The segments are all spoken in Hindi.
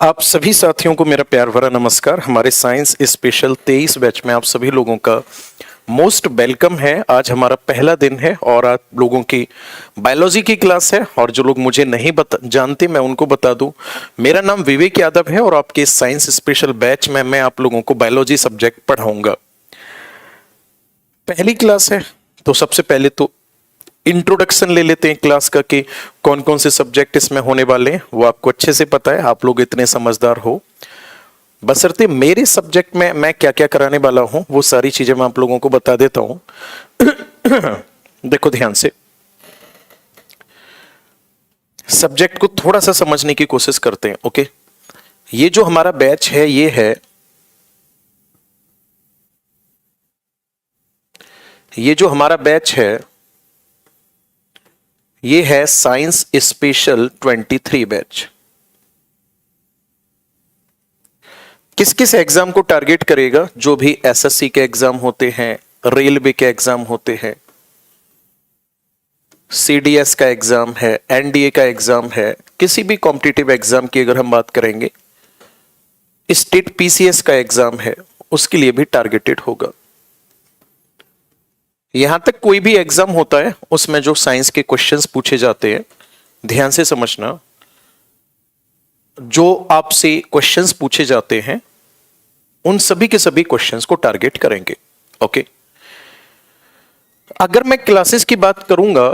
आप सभी साथियों को मेरा प्यार भरा नमस्कार। हमारे साइंस स्पेशल 23 बैच में आप सभी लोगों का मोस्ट वेलकम है। आज हमारा पहला दिन है और आप लोगों की बायोलॉजी की क्लास है। और जो लोग मुझे नहीं जानते मैं उनको बता दूं, मेरा नाम विवेक यादव है और आपके साइंस स्पेशल बैच में मैं आप लोगों को बायोलॉजी सब्जेक्ट पढ़ाऊंगा। पहली क्लास है तो सबसे पहले तो इंट्रोडक्शन ले लेते हैं क्लास का कि कौन कौन से सब्जेक्ट इसमें होने वाले हैं। वो आपको अच्छे से पता है, आप लोग इतने समझदार हो। बशर्ते मेरे सब्जेक्ट में मैं क्या क्या कराने वाला हूं वो सारी चीजें मैं आप लोगों को बता देता हूं। देखो ध्यान से, सब्जेक्ट को थोड़ा सा समझने की कोशिश करते हैं। ओके, ये जो हमारा बैच है ये जो हमारा बैच है ये है साइंस स्पेशल 23 बैच। किस किस एग्जाम को टारगेट करेगा? जो भी एसएससी के एग्जाम होते हैं, रेलवे के एग्जाम होते हैं, सीडीएस का एग्जाम है, एनडीए का एग्जाम है, किसी भी कॉम्पिटिटिव एग्जाम की अगर हम बात करेंगे, स्टेट पीसीएस का एग्जाम है, उसके लिए भी टारगेटेड होगा। यहां तक कोई भी एग्जाम होता है उसमें जो साइंस के क्वेश्चंस पूछे जाते हैं, ध्यान से समझना, जो आपसे क्वेश्चंस पूछे जाते हैं उन सभी के सभी क्वेश्चंस को टारगेट करेंगे। ओके, अगर मैं क्लासेस की बात करूंगा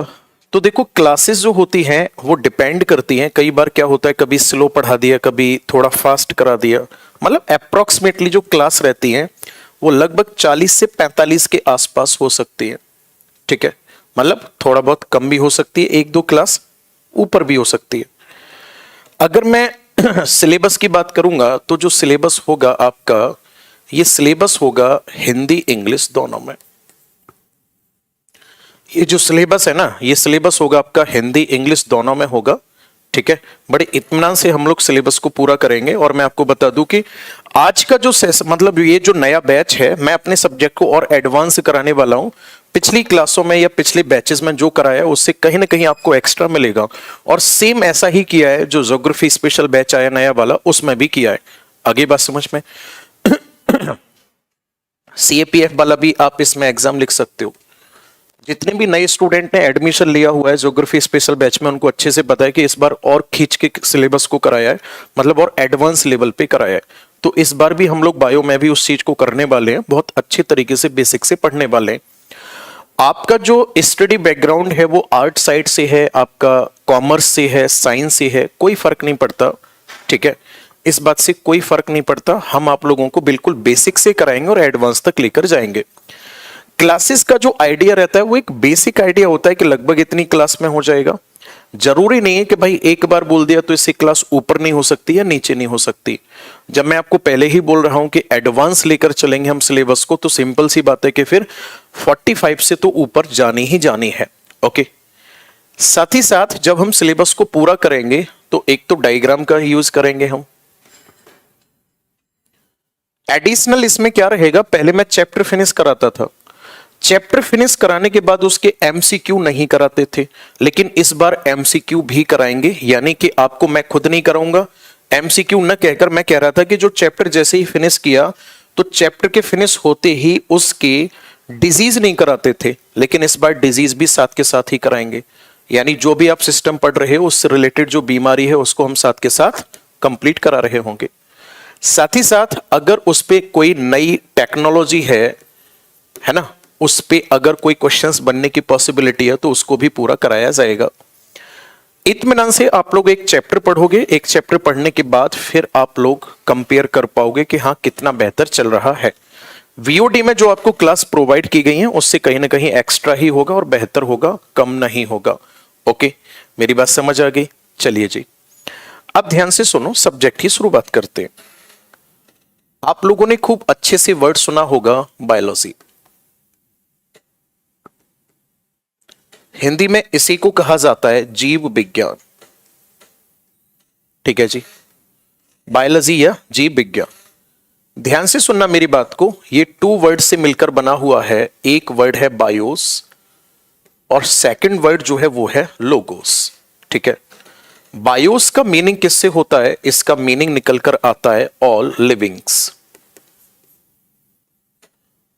तो देखो क्लासेस जो होती हैं वो डिपेंड करती हैं। कई बार क्या होता है, कभी स्लो पढ़ा दिया, कभी थोड़ा फास्ट करा दिया। मतलब अप्रोक्सीमेटली जो क्लास रहती है वो लगभग 40 से 45 के आसपास हो सकती है। ठीक है, मतलब थोड़ा बहुत कम भी हो सकती है, एक दो क्लास ऊपर भी हो सकती है। अगर मैं सिलेबस की बात करूंगा तो जो सिलेबस होगा आपका, ये सिलेबस होगा हिंदी इंग्लिश दोनों में। ये जो सिलेबस है ना, ये सिलेबस होगा आपका हिंदी इंग्लिश दोनों में होगा। ठीक है, बड़े इत्मीनान से हम लोग सिलेबस को पूरा करेंगे। और मैं आपको बता दूं कि आज का जो मतलब ये जो नया बैच है, मैं अपने सब्जेक्ट को और एडवांस कराने वाला हूं। पिछली क्लासों में या पिछले बैचेस में जो कराया उससे कहीं ना कहीं आपको एक्स्ट्रा मिलेगा। और सेम ऐसा ही किया है जो ज्योग्राफी स्पेशल बैच आया नया वाला, उसमें भी किया है। आगे बात समझ में। सीएपीएफ वाला भी आप इसमें एग्जाम लिख सकते हो। जितने भी नए स्टूडेंट ने एडमिशन लिया हुआ है ज्योग्राफी स्पेशल बैच में, उनको अच्छे से पता है कि इस बार और खींच के सिलेबस को कराया है, मतलब और एडवांस लेवल पे कराया है। तो इस बार भी हम लोग बायो में भी उस चीज को करने वाले हैं, बहुत अच्छे तरीके से बेसिक से पढ़ने वाले हैं। आपका जो स्टडी बैकग्राउंड है वो आर्ट साइड से है, आपका कॉमर्स से है, साइंस से है, कोई फर्क नहीं पड़ता। ठीक है, इस बात से कोई फर्क नहीं पड़ता। हम आप लोगों को बिल्कुल बेसिक से कराएंगे और एडवांस तक लेकर जाएंगे। क्लासेस का जो आइडिया रहता है वो एक बेसिक आइडिया होता है कि लगभग इतनी क्लास में हो जाएगा। जरूरी नहीं है कि भाई एक बार बोल दिया तो इससे क्लास ऊपर नहीं हो सकती या नीचे नहीं हो सकती। जब मैं आपको पहले ही बोल रहा हूं कि एडवांस लेकर चलेंगे हम सिलेबस को, तो सिंपल सी बात है कि फिर 45 से तो ऊपर जानी ही जानी है। ओके, साथ ही साथ जब हम सिलेबस को पूरा करेंगे तो एक तो डायग्राम का यूज करेंगे हम। एडिशनल इसमें क्या रहेगा, पहले मैं चैप्टर फिनिश कराता था, चैप्टर फिनिश कराने के बाद उसके एमसीक्यू नहीं कराते थे, लेकिन इस बार एमसीक्यू भी कराएंगे। यानी कि आपको मैं खुद नहीं कराऊंगा एमसीक्यू, न कहकर मैं कह रहा था कि जो चैप्टर जैसे ही फिनिश किया तो चैप्टर के फिनिश होते ही उसके डिजीज नहीं कराते थे, लेकिन इस बार डिजीज भी साथ के साथ ही कराएंगे। यानी जो भी आप सिस्टम पढ़ रहे हो उससे रिलेटेड जो बीमारी है उसको हम साथ के साथ कंप्लीट करा रहे होंगे। साथ ही साथ अगर उस पर कोई नई टेक्नोलॉजी है ना, उस पे अगर कोई क्वेश्चंस बनने की पॉसिबिलिटी है तो उसको भी पूरा कराया जाएगा। इत्मीनान से आप लोग एक चैप्टर पढ़ोगे, एक चैप्टर पढ़ने के बाद फिर आप लोग कंपेयर कर पाओगे कि हाँ कितना बेहतर चल रहा है। वीओडी में जो आपको क्लास प्रोवाइड की गई है उससे कहीं ना कहीं एक्स्ट्रा ही होगा और बेहतर होगा, कम नहीं होगा। ओके, मेरी बात समझ आ गई? चलिए जी, अब ध्यान से सुनो, सब्जेक्ट की शुरुआत करते हैं। आप लोगों ने खूब अच्छे से वर्ड सुना होगा बायोलॉजी। हिंदी में इसी को कहा जाता है जीव विज्ञान। ठीक है जी, बायोलॉजी या जीव विज्ञान। ध्यान से सुनना मेरी बात को, ये 2 वर्ड से मिलकर बना हुआ है। एक वर्ड है बायोस और सेकंड वर्ड जो है वो है लोगोस। ठीक है। बायोस का मीनिंग किससे होता है? इसका मीनिंग निकल कर आता है ऑल लिविंग्स।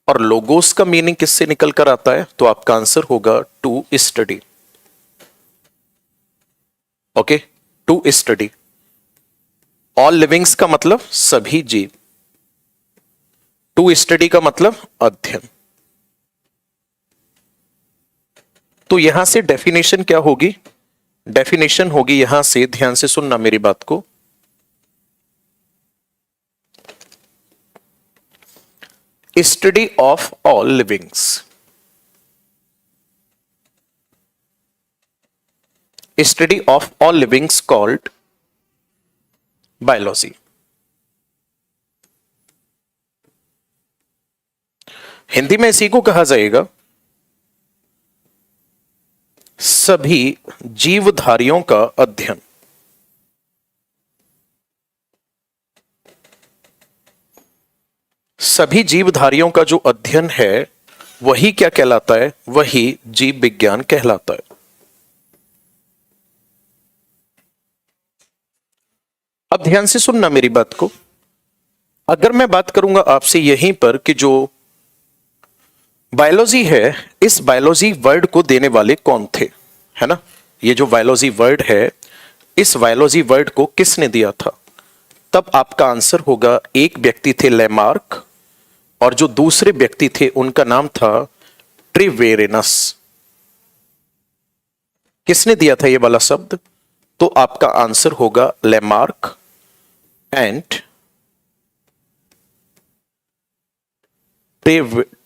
और लोगोस का मीनिंग किससे निकल कर आता है? तो आपका आंसर होगा to study. Okay, to study. All livings का मतलब सभी जीव, टू स्टडी का मतलब अध्ययन। तो यहां से डेफिनेशन क्या होगी? डेफिनेशन होगी यहां से, ध्यान से सुनना मेरी बात को, study of all livings. Study of all livings called biology. Hindi में इसी को कहा जाएगा सभी जीवधारियों का अध्ययन। सभी जीवधारियों का जो अध्ययन है वही क्या कहलाता है? वही जीव विज्ञान कहलाता है। अब ध्यान से सुनना मेरी बात को। अगर मैं बात करूंगा आपसे यहीं पर कि जो बायोलॉजी है, इस बायोलॉजी वर्ड को देने वाले कौन थे, है ना? ये जो बायोलॉजी वर्ड है, इस बायोलॉजी वर्ड को किसने दिया था? तब आपका आंसर होगा, एक व्यक्ति थे लैमार्क और जो दूसरे व्यक्ति थे उनका नाम था ट्रिवेरेनस। किसने दिया था ये वाला शब्द? तो आपका आंसर होगा लैमार्क एंड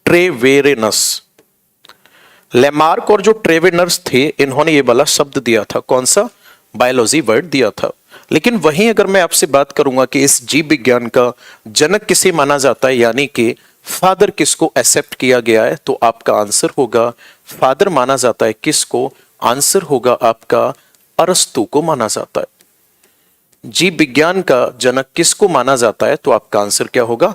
ट्रेवेरेनस। लैमार्क और जो ट्रेवेनर्स थे, इन्होंने ये वाला शब्द दिया था। कौन सा? बायोलॉजी वर्ड दिया था। लेकिन वहीं अगर मैं आपसे बात करूंगा कि इस जीव विज्ञान का जनक किसे माना जाता है, यानी कि फादर किसको एक्सेप्ट किया गया है, तो आपका आंसर होगा फादर माना जाता है किसको? आंसर होगा आपका अरस्तु को माना जाता है। जीव विज्ञान का जनक किसको माना जाता है? तो आपका आंसर क्या होगा?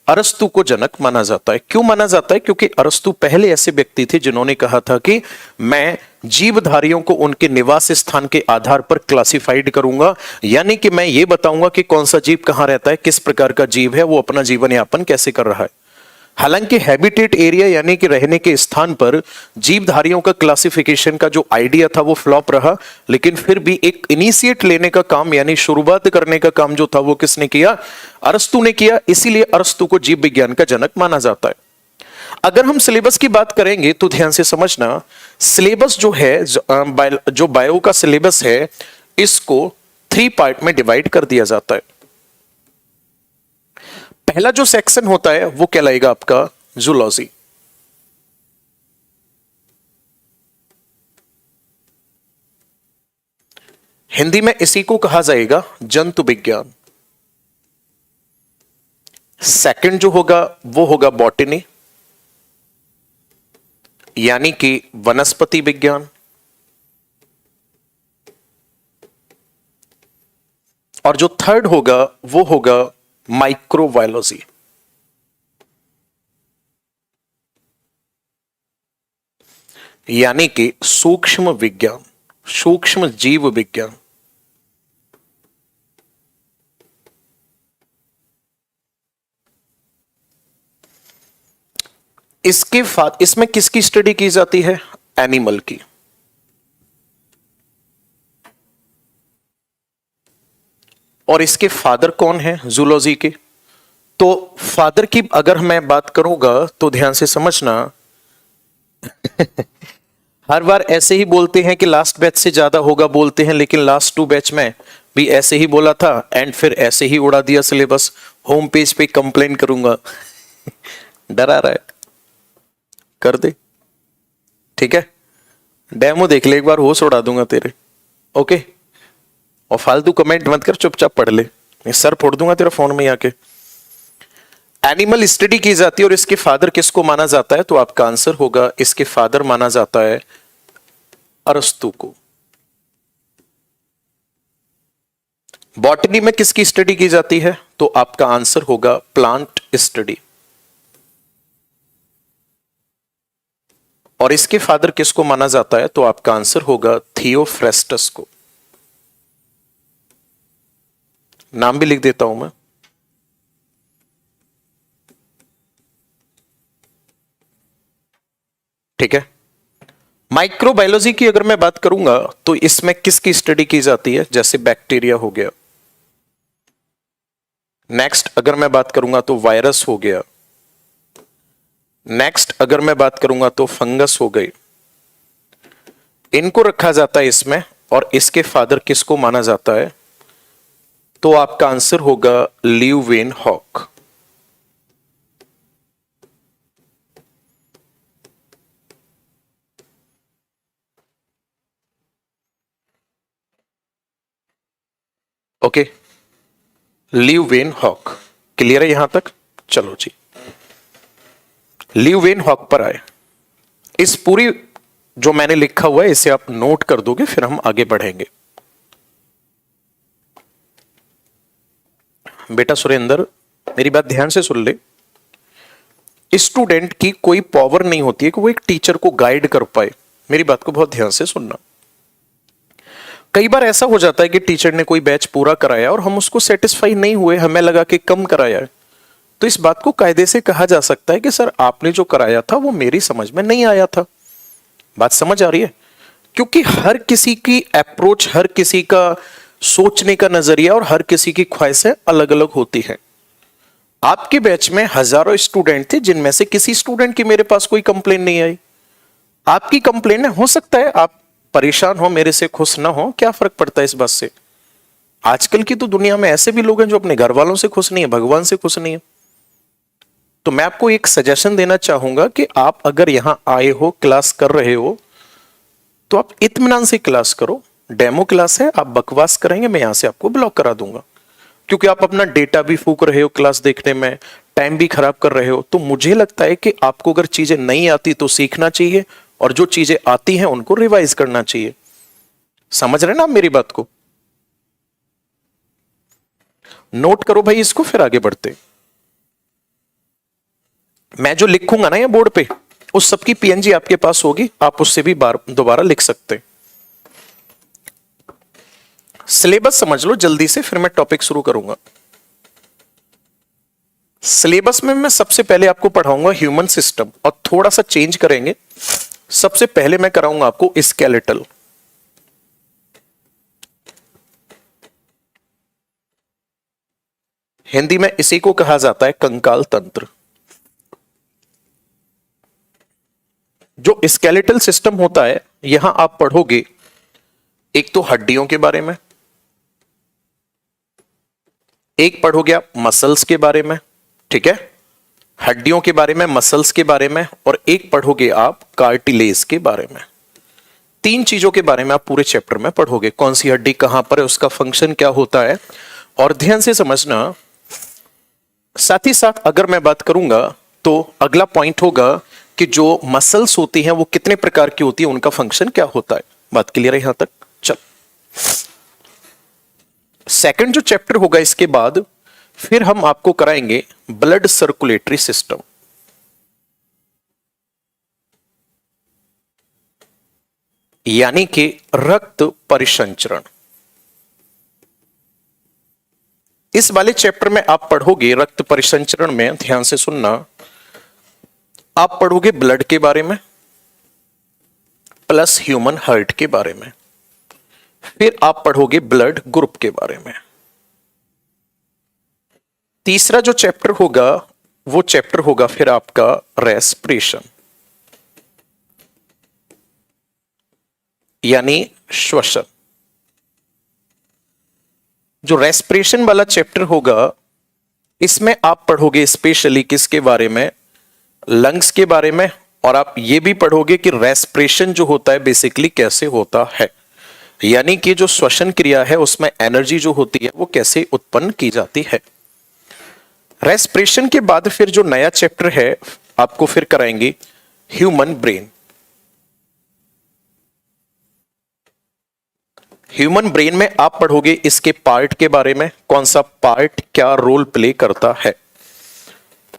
अरस्तु को जनक माना जाता है। क्यों माना जाता है? क्योंकि अरस्तु पहले ऐसे व्यक्ति थे जिन्होंने कहा था कि मैं जीवधारियों को उनके निवास स्थान के आधार पर क्लासिफाइड करूंगा, यानी कि मैं ये बताऊंगा कि कौन सा जीव कहां रहता है, किस प्रकार का जीव है, वो अपना जीवन यापन कैसे कर रहा है। हालांकि हैबिटेट एरिया यानी कि रहने के स्थान पर जीवधारियों का क्लासिफिकेशन का जो आइडिया था वो फ्लॉप रहा, लेकिन फिर भी एक इनिशिएट लेने का काम यानी शुरुआत करने का काम जो था वो किसने किया? अरस्तु ने किया। इसीलिए अरस्तु को जीव विज्ञान का जनक माना जाता है। अगर हम सिलेबस की बात करेंगे तो ध्यान से समझना, सिलेबस जो है, जो बायो का सिलेबस है, इसको 3 पार्ट में डिवाइड कर दिया जाता है। पहला जो सेक्शन होता है वो कहलाएगा आपका जूलॉजी। हिंदी में इसी को कहा जाएगा जंतु विज्ञान। सेकंड जो होगा वो होगा बॉटनी, यानी कि वनस्पति विज्ञान। और जो थर्ड होगा वो होगा माइक्रोबायोलॉजी। यानी कि सूक्ष्म विज्ञान, सूक्ष्म जीव विज्ञान। इसमें किसकी स्टडी की जाती है? एनिमल की। और इसके फादर कौन है जूलॉजी के? तो फादर की अगर मैं बात करूंगा तो ध्यान से समझना हर बार ऐसे ही बोलते हैं कि लास्ट बैच से ज्यादा होगा बोलते हैं, लेकिन लास्ट 2 बैच में भी ऐसे ही बोला था एंड फिर ऐसे ही उड़ा दिया सिलेबस। होम पेज पे कंप्लेन करूंगा डरा रहा है, कर दे, ठीक है? डेमो देख ले एक बार, होश उड़ा दूंगा तेरे। ओके, और फालतू कमेंट मत कर, चुपचाप पढ़ ले, सर फोड़ दूंगा तेरा फोन में आके। एनिमल स्टडी की जाती है और इसके फादर किसको माना जाता है? तो आपका आंसर होगा इसके फादर माना जाता है अरस्तु को। बॉटनी में किसकी स्टडी की जाती है? तो आपका आंसर होगा प्लांट स्टडी। और इसके फादर किसको माना जाता है? तो आपका आंसर होगा थियोफ्रेस्टस को। नाम भी लिख देता हूं मैं। ठीक है, माइक्रोबायोलॉजी की अगर मैं बात करूंगा तो इसमें किसकी स्टडी की जाती है, जैसे बैक्टीरिया हो गया। नेक्स्ट अगर मैं बात करूंगा तो वायरस हो गया। नेक्स्ट अगर मैं बात करूंगा तो फंगस हो गई। इनको रखा जाता है इसमें, और इसके फादर किसको माना जाता है, तो आपका आंसर होगा ल्यूवेनहॉक। Okay, Leeuwenhoek. क्लियर है यहां तक? चलो जी, ल्यूवेनहॉक पर आए। इस पूरी जो मैंने लिखा हुआ है इसे आप नोट कर दोगे, फिर हम आगे बढ़ेंगे। बेटा सुरेंद्र, मेरी बात ध्यान से सुन ले। स्टूडेंट की कोई पावर नहीं होती है कि वो एक टीचर को गाइड कर पाए। मेरी बात को बहुत ध्यान से सुनना। कई बार ऐसा हो जाता है कि टीचर ने कोई बैच पूरा कराया और हम उसको सेटिस्फाई नहीं हुए, हमें लगा कि कम कराया है, तो इस बात को कायदे से कहा जा सकता है कि सर आपने जो कराया था वो मेरी समझ में नहीं आया था। बात समझ आ रही है? क्योंकि हर किसी की अप्रोच, हर किसी का सोचने का नजरिया और हर किसी की ख्वाहिशें अलग अलग होती है। आपके बैच में हजारों स्टूडेंट थे जिनमें से किसी स्टूडेंट की मेरे पास कोई कंप्लेन नहीं आई। आपकी कंप्लेन है, हो सकता है आप परेशान हो, मेरे से खुश ना हो, क्या फर्क पड़ता है इस बात से। आजकल की तो दुनिया में ऐसे भी लोग हैं जो अपने घर वालों से खुश नहीं है, भगवान से खुश नहीं है। तो मैं आपको एक सजेशन देना चाहूंगा कि आप अगर यहां आए हो, क्लास कर रहे हो, तो आप इत्मीनान से क्लास करो। डेमो क्लास है, आप बकवास करेंगे मैं यहां से आपको ब्लॉक करा दूंगा, क्योंकि आप अपना डेटा भी फूक रहे हो क्लास देखने में, टाइम भी खराब कर रहे हो। तो मुझे लगता है कि आपको अगर चीजें नहीं आती तो सीखना चाहिए, और जो चीजें आती हैं उनको रिवाइज करना चाहिए। समझ रहे ना आप मेरी बात को? नोट करो भाई इसको, फिर आगे बढ़ते। मैं जो लिखूंगा ना ये बोर्ड पे, उस सब की पीएनजी आपके पास होगी, आप उससे भी बार दोबारा लिख सकते हैं। सिलेबस समझ लो जल्दी से, फिर मैं टॉपिक शुरू करूंगा। सिलेबस में मैं सबसे पहले आपको पढ़ाऊंगा ह्यूमन सिस्टम, और थोड़ा सा चेंज करेंगे। सबसे पहले मैं कराऊंगा आपको स्केलेटल। हिंदी में इसी को कहा जाता है कंकाल तंत्र। जो स्केलेटल सिस्टम होता है, यहां आप पढ़ोगे एक तो हड्डियों के बारे में, एक पढ़ोगे आप मसल्स के बारे में, ठीक है, हड्डियों के बारे में, मसल्स के बारे में, और एक पढ़ोगे आप कार्टिलेज के बारे में। तीन चीजों के बारे में आप पूरे चैप्टर में पढ़ोगे, कौन सी हड्डी कहां पर है, उसका फंक्शन क्या होता है, और ध्यान से समझना। साथ ही साथ अगर मैं बात करूंगा तो अगला पॉइंट होगा कि जो मसल्स होती हैं वो कितने प्रकार की होती है, उनका फंक्शन क्या होता है। बात क्लियर है यहां तक? चल, सेकंड जो चैप्टर होगा इसके बाद फिर हम आपको कराएंगे ब्लड सर्कुलेटरी सिस्टम, यानी कि रक्त परिसंचरण। इस वाले चैप्टर में आप पढ़ोगे रक्त परिसंचरण में, ध्यान से सुनना, आप पढ़ोगे ब्लड के बारे में प्लस ह्यूमन हार्ट के बारे में, फिर आप पढ़ोगे ब्लड ग्रुप के बारे में। तीसरा जो चैप्टर होगा वो चैप्टर होगा फिर आपका रेस्पिरेशन, यानी श्वसन। जो रेस्पिरेशन वाला चैप्टर होगा इसमें आप पढ़ोगे स्पेशली किसके बारे में, लंग्स के बारे में, और आप ये भी पढ़ोगे कि रेस्पिरेशन जो होता है बेसिकली कैसे होता है, यानी कि जो श्वसन क्रिया है उसमें एनर्जी जो होती है वो कैसे उत्पन्न की जाती है। रेस्पिरेशन के बाद फिर जो नया चैप्टर है आपको फिर कराएंगे ह्यूमन ब्रेन। ह्यूमन ब्रेन में आप पढ़ोगे इसके पार्ट के बारे में, कौन सा पार्ट क्या रोल प्ले करता है,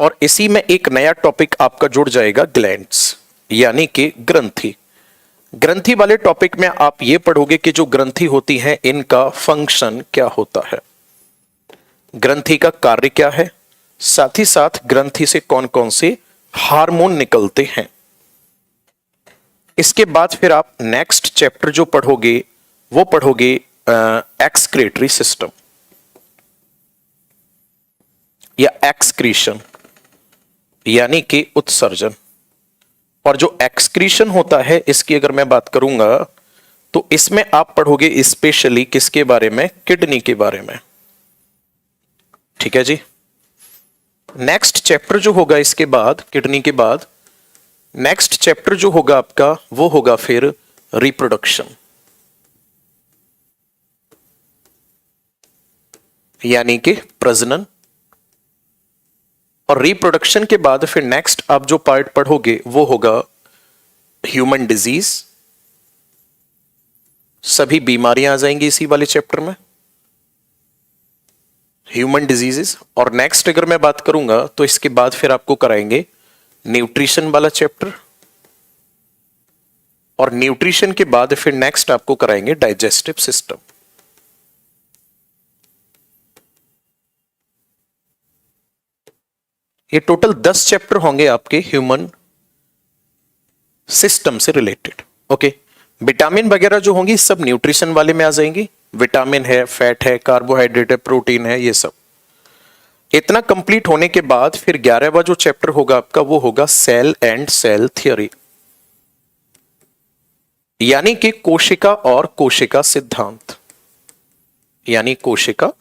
और इसी में एक नया टॉपिक आपका जुड़ जाएगा ग्लैंड्स, यानी कि ग्रंथि। ग्रंथि वाले टॉपिक में आप ये पढ़ोगे कि जो ग्रंथि होती है इनका फंक्शन क्या होता है। ग्रंथि का कार्य क्या है, साथ ही साथ ग्रंथि से कौन कौन से हार्मोन निकलते हैं। इसके बाद फिर आप नेक्स्ट चैप्टर जो पढ़ोगे वो पढ़ोगे एक्सक्रीटरी सिस्टम या एक्सक्रीशन यानी कि उत्सर्जन। और जो एक्सक्रीशन होता है इसकी अगर मैं बात करूंगा तो इसमें आप पढ़ोगे स्पेशली किसके बारे में, किडनी के बारे में। ठीक है जी। नेक्स्ट चैप्टर जो होगा इसके बाद, किडनी के बाद नेक्स्ट चैप्टर जो होगा आपका वो होगा फिर रिप्रोडक्शन, यानी कि प्रजनन। और रिप्रोडक्शन के बाद फिर नेक्स्ट आप जो पार्ट पढ़ोगे वो होगा ह्यूमन डिजीज। सभी बीमारियां आ जाएंगी इसी वाले चैप्टर में, ह्यूमन डिजीजेस। और नेक्स्ट अगर मैं बात करूंगा तो इसके बाद फिर आपको कराएंगे न्यूट्रिशन वाला चैप्टर। और न्यूट्रिशन के बाद फिर नेक्स्ट आपको कराएंगे डाइजेस्टिव सिस्टम। ये टोटल 10 चैप्टर होंगे आपके ह्यूमन सिस्टम से रिलेटेड। ओके, विटामिन वगैरह जो होंगी सब न्यूट्रिशन वाले में आ जाएंगी। विटामिन है, फैट है, कार्बोहाइड्रेट है, प्रोटीन है, ये सब। इतना कंप्लीट होने के बाद फिर 11वां जो चैप्टर होगा आपका वो होगा सेल एंड सेल थ्योरी, यानी कि कोशिका और कोशिका सिद्धांत, यानी कोशिका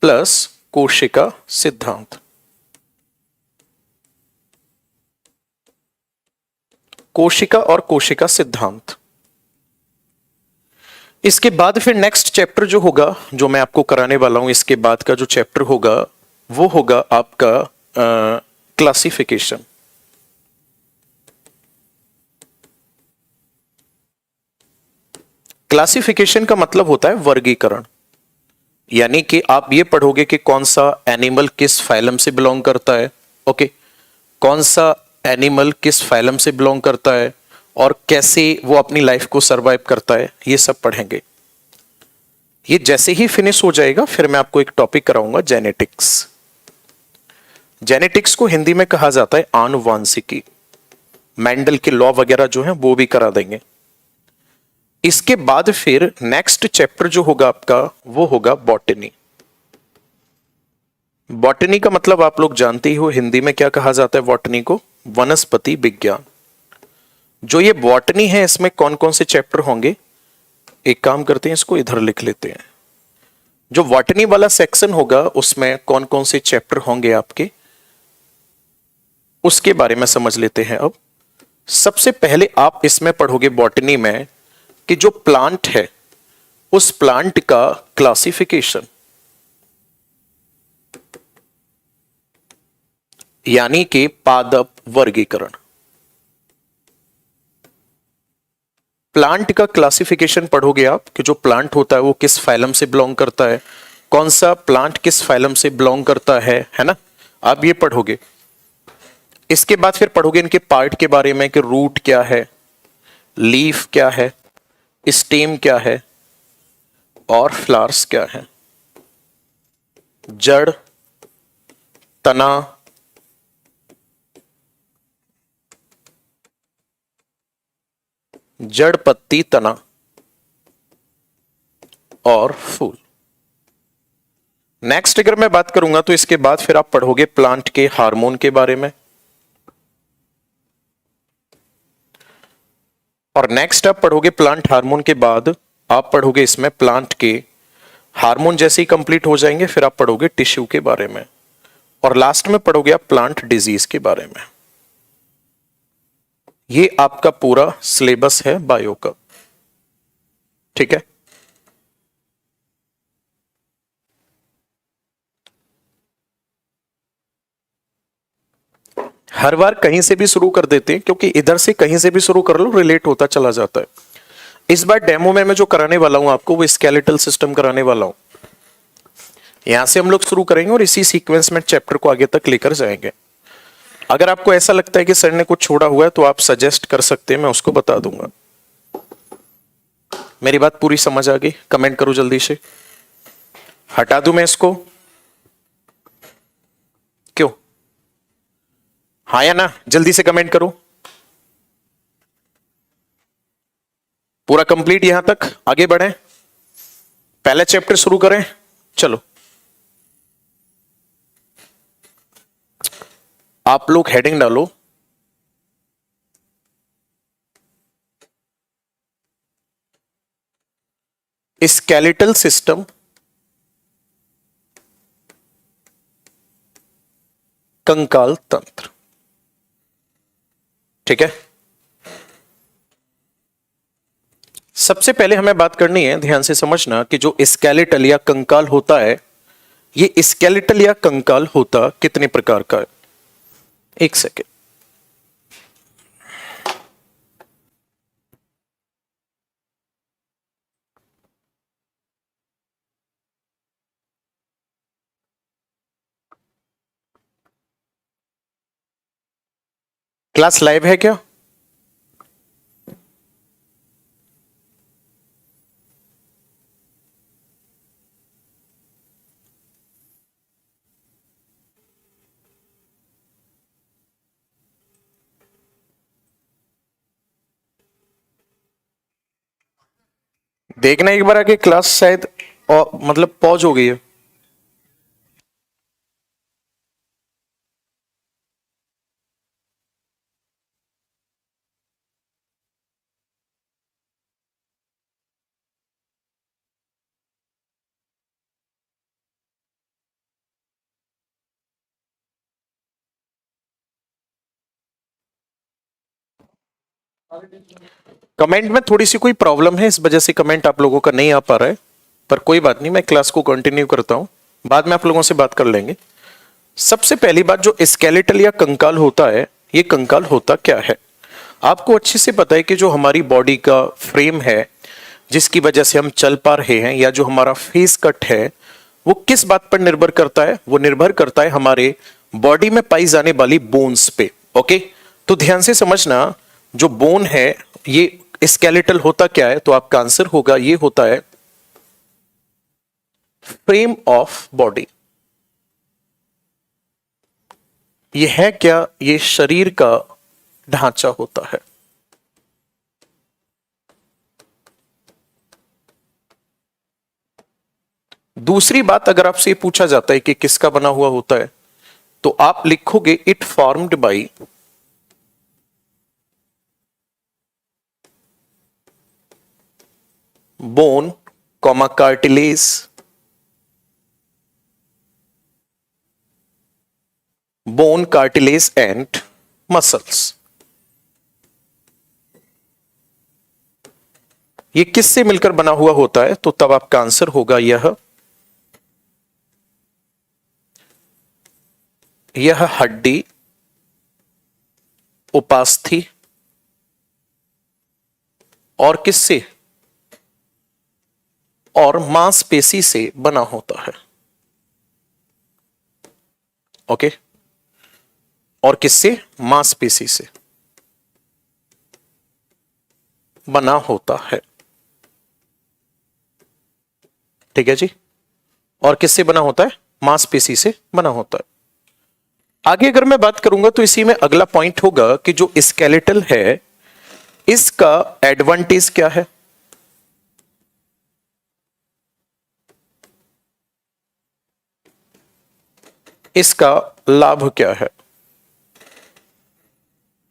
प्लस कोशिका सिद्धांत। कोशिका और कोशिका सिद्धांत। इसके बाद फिर नेक्स्ट चैप्टर जो होगा जो मैं आपको कराने वाला हूं, इसके बाद का जो चैप्टर होगा वो होगा आपका क्लासिफिकेशन। क्लासिफिकेशन का मतलब होता है वर्गीकरण, यानी कि आप ये पढ़ोगे कि कौन सा एनिमल किस फाइलम से बिलोंग करता है। ओके, कौन सा एनिमल किस फाइलम से बिलोंग करता है और कैसे वो अपनी लाइफ को सरवाइव करता है, ये सब पढ़ेंगे। ये जैसे ही फिनिश हो जाएगा फिर मैं आपको एक टॉपिक कराऊंगा जेनेटिक्स। जेनेटिक्स को हिंदी में कहा जाता है आनुवांशिकी। मेंडल के लॉ वगैरह जो है वो भी करा देंगे। इसके बाद फिर नेक्स्ट चैप्टर जो होगा आपका वो होगा बॉटनी। बॉटनी का मतलब आप लोग जानते ही हो, हिंदी में क्या कहा जाता है बॉटनी को, वनस्पति विज्ञान। जो ये बॉटनी है इसमें कौन कौन से चैप्टर होंगे, एक काम करते हैं इसको इधर लिख लेते हैं। जो बॉटनी वाला सेक्शन होगा उसमें कौन कौन से चैप्टर होंगे आपके, उसके बारे में समझ लेते हैं। अब सबसे पहले आप इसमें पढ़ोगे बॉटनी में कि जो प्लांट है उस प्लांट का क्लासिफिकेशन, यानी कि पादप वर्गीकरण। प्लांट का क्लासिफिकेशन पढ़ोगे आप कि जो प्लांट होता है वो किस फाइलम से बिलोंग करता है, कौन सा प्लांट किस फाइलम से बिलोंग करता है ना, आप ये पढ़ोगे। इसके बाद फिर पढ़ोगे इनके पार्ट के बारे में कि रूट क्या है, लीफ क्या है, स्टेम क्या है और फ्लावर्स क्या है। जड़, तना, जड़, पत्ती, तना और फूल। नेक्स्ट अगर मैं बात करूंगा तो इसके बाद फिर आप पढ़ोगे प्लांट के हार्मोन के बारे में। और नेक्स्ट आप पढ़ोगे प्लांट हार्मोन के बाद आप पढ़ोगे इसमें प्लांट के हार्मोन जैसे ही कंप्लीट हो जाएंगे फिर आप पढ़ोगे टिश्यू के बारे में। और लास्ट में पढ़ोगे आप प्लांट डिजीज के बारे में। ये आपका पूरा सिलेबस है बायो का। ठीक है, हर बार कहीं से भी शुरू कर देते हैं क्योंकि इधर से कहीं से भी शुरू कर लो रिलेट होता चला जाता है। इस बार डेमो में मैं जो कराने वाला हूं आपको वो स्केलेटल सिस्टम कराने वाला हूं। यहां से हम लोग शुरू करेंगे और इसी सीक्वेंस में चैप्टर को आगे तक लेकर जाएंगे। अगर आपको ऐसा लगता है कि सर ने कुछ छोड़ा हुआ है तो आप सजेस्ट कर सकते हैं, मैं उसको बता दूंगा। मेरी बात पूरी समझ आ गई? कमेंट करो जल्दी से। हटा दूं मैं इसको? क्यों? हाँ या ना, जल्दी से कमेंट करो। पूरा कंप्लीट यहां तक, आगे बढ़ें, पहला चैप्टर शुरू करें। चलो, आप लोग हेडिंग डालो, स्केलेटल सिस्टम कंकाल तंत्र। ठीक है, सबसे पहले हमें बात करनी है, ध्यान से समझना, कि जो स्केलेटल या कंकाल होता है, ये स्केलेटल या कंकाल होता कितने प्रकार का है। एक सेकेंड, क्लास लाइव है क्या? देखना एक बार आके, क्लास शायद मतलब पॉज हो गई है। कमेंट में थोड़ी सी कोई प्रॉब्लम है, इस वजह से कमेंट आप लोगों का नहीं आ पा रहा है, पर कोई बात नहीं, मैं क्लास को कंटिन्यू करता हूं, बाद में आप लोगों से बात कर लेंगे। सबसे पहली बात, जो स्केलेटल या कंकाल होता है, ये कंकाल होता क्या है। आपको अच्छे से पता है कि जो हमारी बॉडी का फ्रेम है, जिसकी वजह से हम चल पा रहे हैं, या जो हमारा फेस कट है, वो किस बात पर निर्भर करता है? वो निर्भर करता है हमारे बॉडी में पाई जाने वाली बोन्स पे। ओके, तो ध्यान से समझना, जो बोन है, ये स्केलेटल होता क्या है, तो आपका आंसर होगा, ये होता है फ्रेम ऑफ बॉडी। ये है क्या? ये शरीर का ढांचा होता है। दूसरी बात, अगर आपसे पूछा जाता है कि किसका बना हुआ होता है, तो आप लिखोगे it formed by bone, comma cartilage, bone, cartilage and muscles. ये किससे मिलकर बना हुआ होता है? तो तब आपका आंसर होगा यह हड्डी, उपास्थि और किससे? और मांसपेशी से बना होता है। ओके, और किससे? मांसपेशी से बना होता है। ठीक है जी, और किससे बना होता है? मांसपेशी से बना होता है। आगे अगर मैं बात करूंगा, तो इसी में अगला पॉइंट होगा कि जो स्केलेटल है, इसका एडवांटेज क्या है। इसका लाभ क्या है।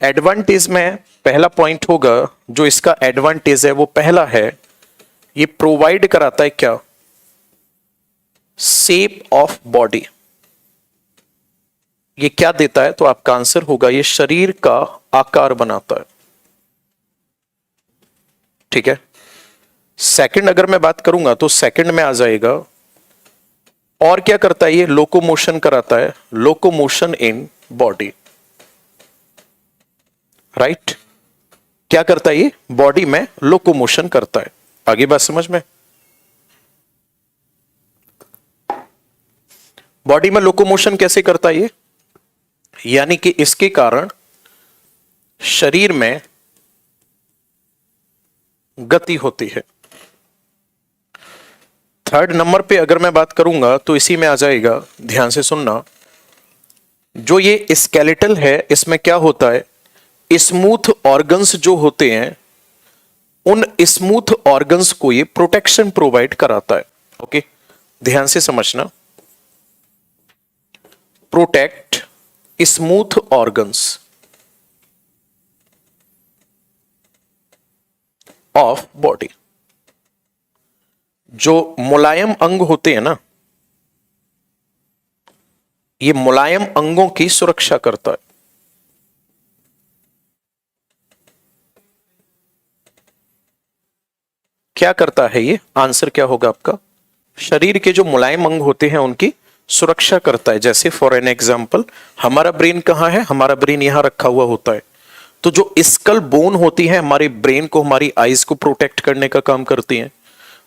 एडवांटेज में पहला पॉइंट होगा, जो इसका एडवांटेज है वो पहला है, ये प्रोवाइड कराता है क्या? Shape of body. ये क्या देता है? तो आपका आंसर होगा, ये शरीर का आकार बनाता है। ठीक है, सेकंड अगर मैं बात करूंगा, तो सेकंड में आ जाएगा, और क्या करता है? ये लोकोमोशन कराता है, लोकोमोशन इन बॉडी। राइट, क्या करता है? ये बॉडी में लोकोमोशन करता है। आगे बात समझ में? बॉडी में लोकोमोशन कैसे करता है ये? यानी कि इसके कारण शरीर में गति होती है। थर्ड नंबर पे अगर मैं बात करूंगा तो इसी में आ जाएगा, ध्यान से सुनना, जो ये स्केलेटल है इसमें क्या होता है, स्मूथ ऑर्गन्स जो होते हैं उन स्मूथ ऑर्गन्स को ये प्रोटेक्शन प्रोवाइड कराता है। ओके, ध्यान से समझना, protect smooth organs of body. जो मुलायम अंग होते हैं ना, ये मुलायम अंगों की सुरक्षा करता है। क्या करता है ये, आंसर क्या होगा आपका, शरीर के जो मुलायम अंग होते हैं उनकी सुरक्षा करता है। जैसे फॉर एन एग्जांपल, हमारा ब्रेन कहां है, हमारा ब्रेन यहां रखा हुआ होता है, तो जो स्कल बोन होती है हमारे ब्रेन को, हमारी आईज को प्रोटेक्ट करने का काम करती हैं।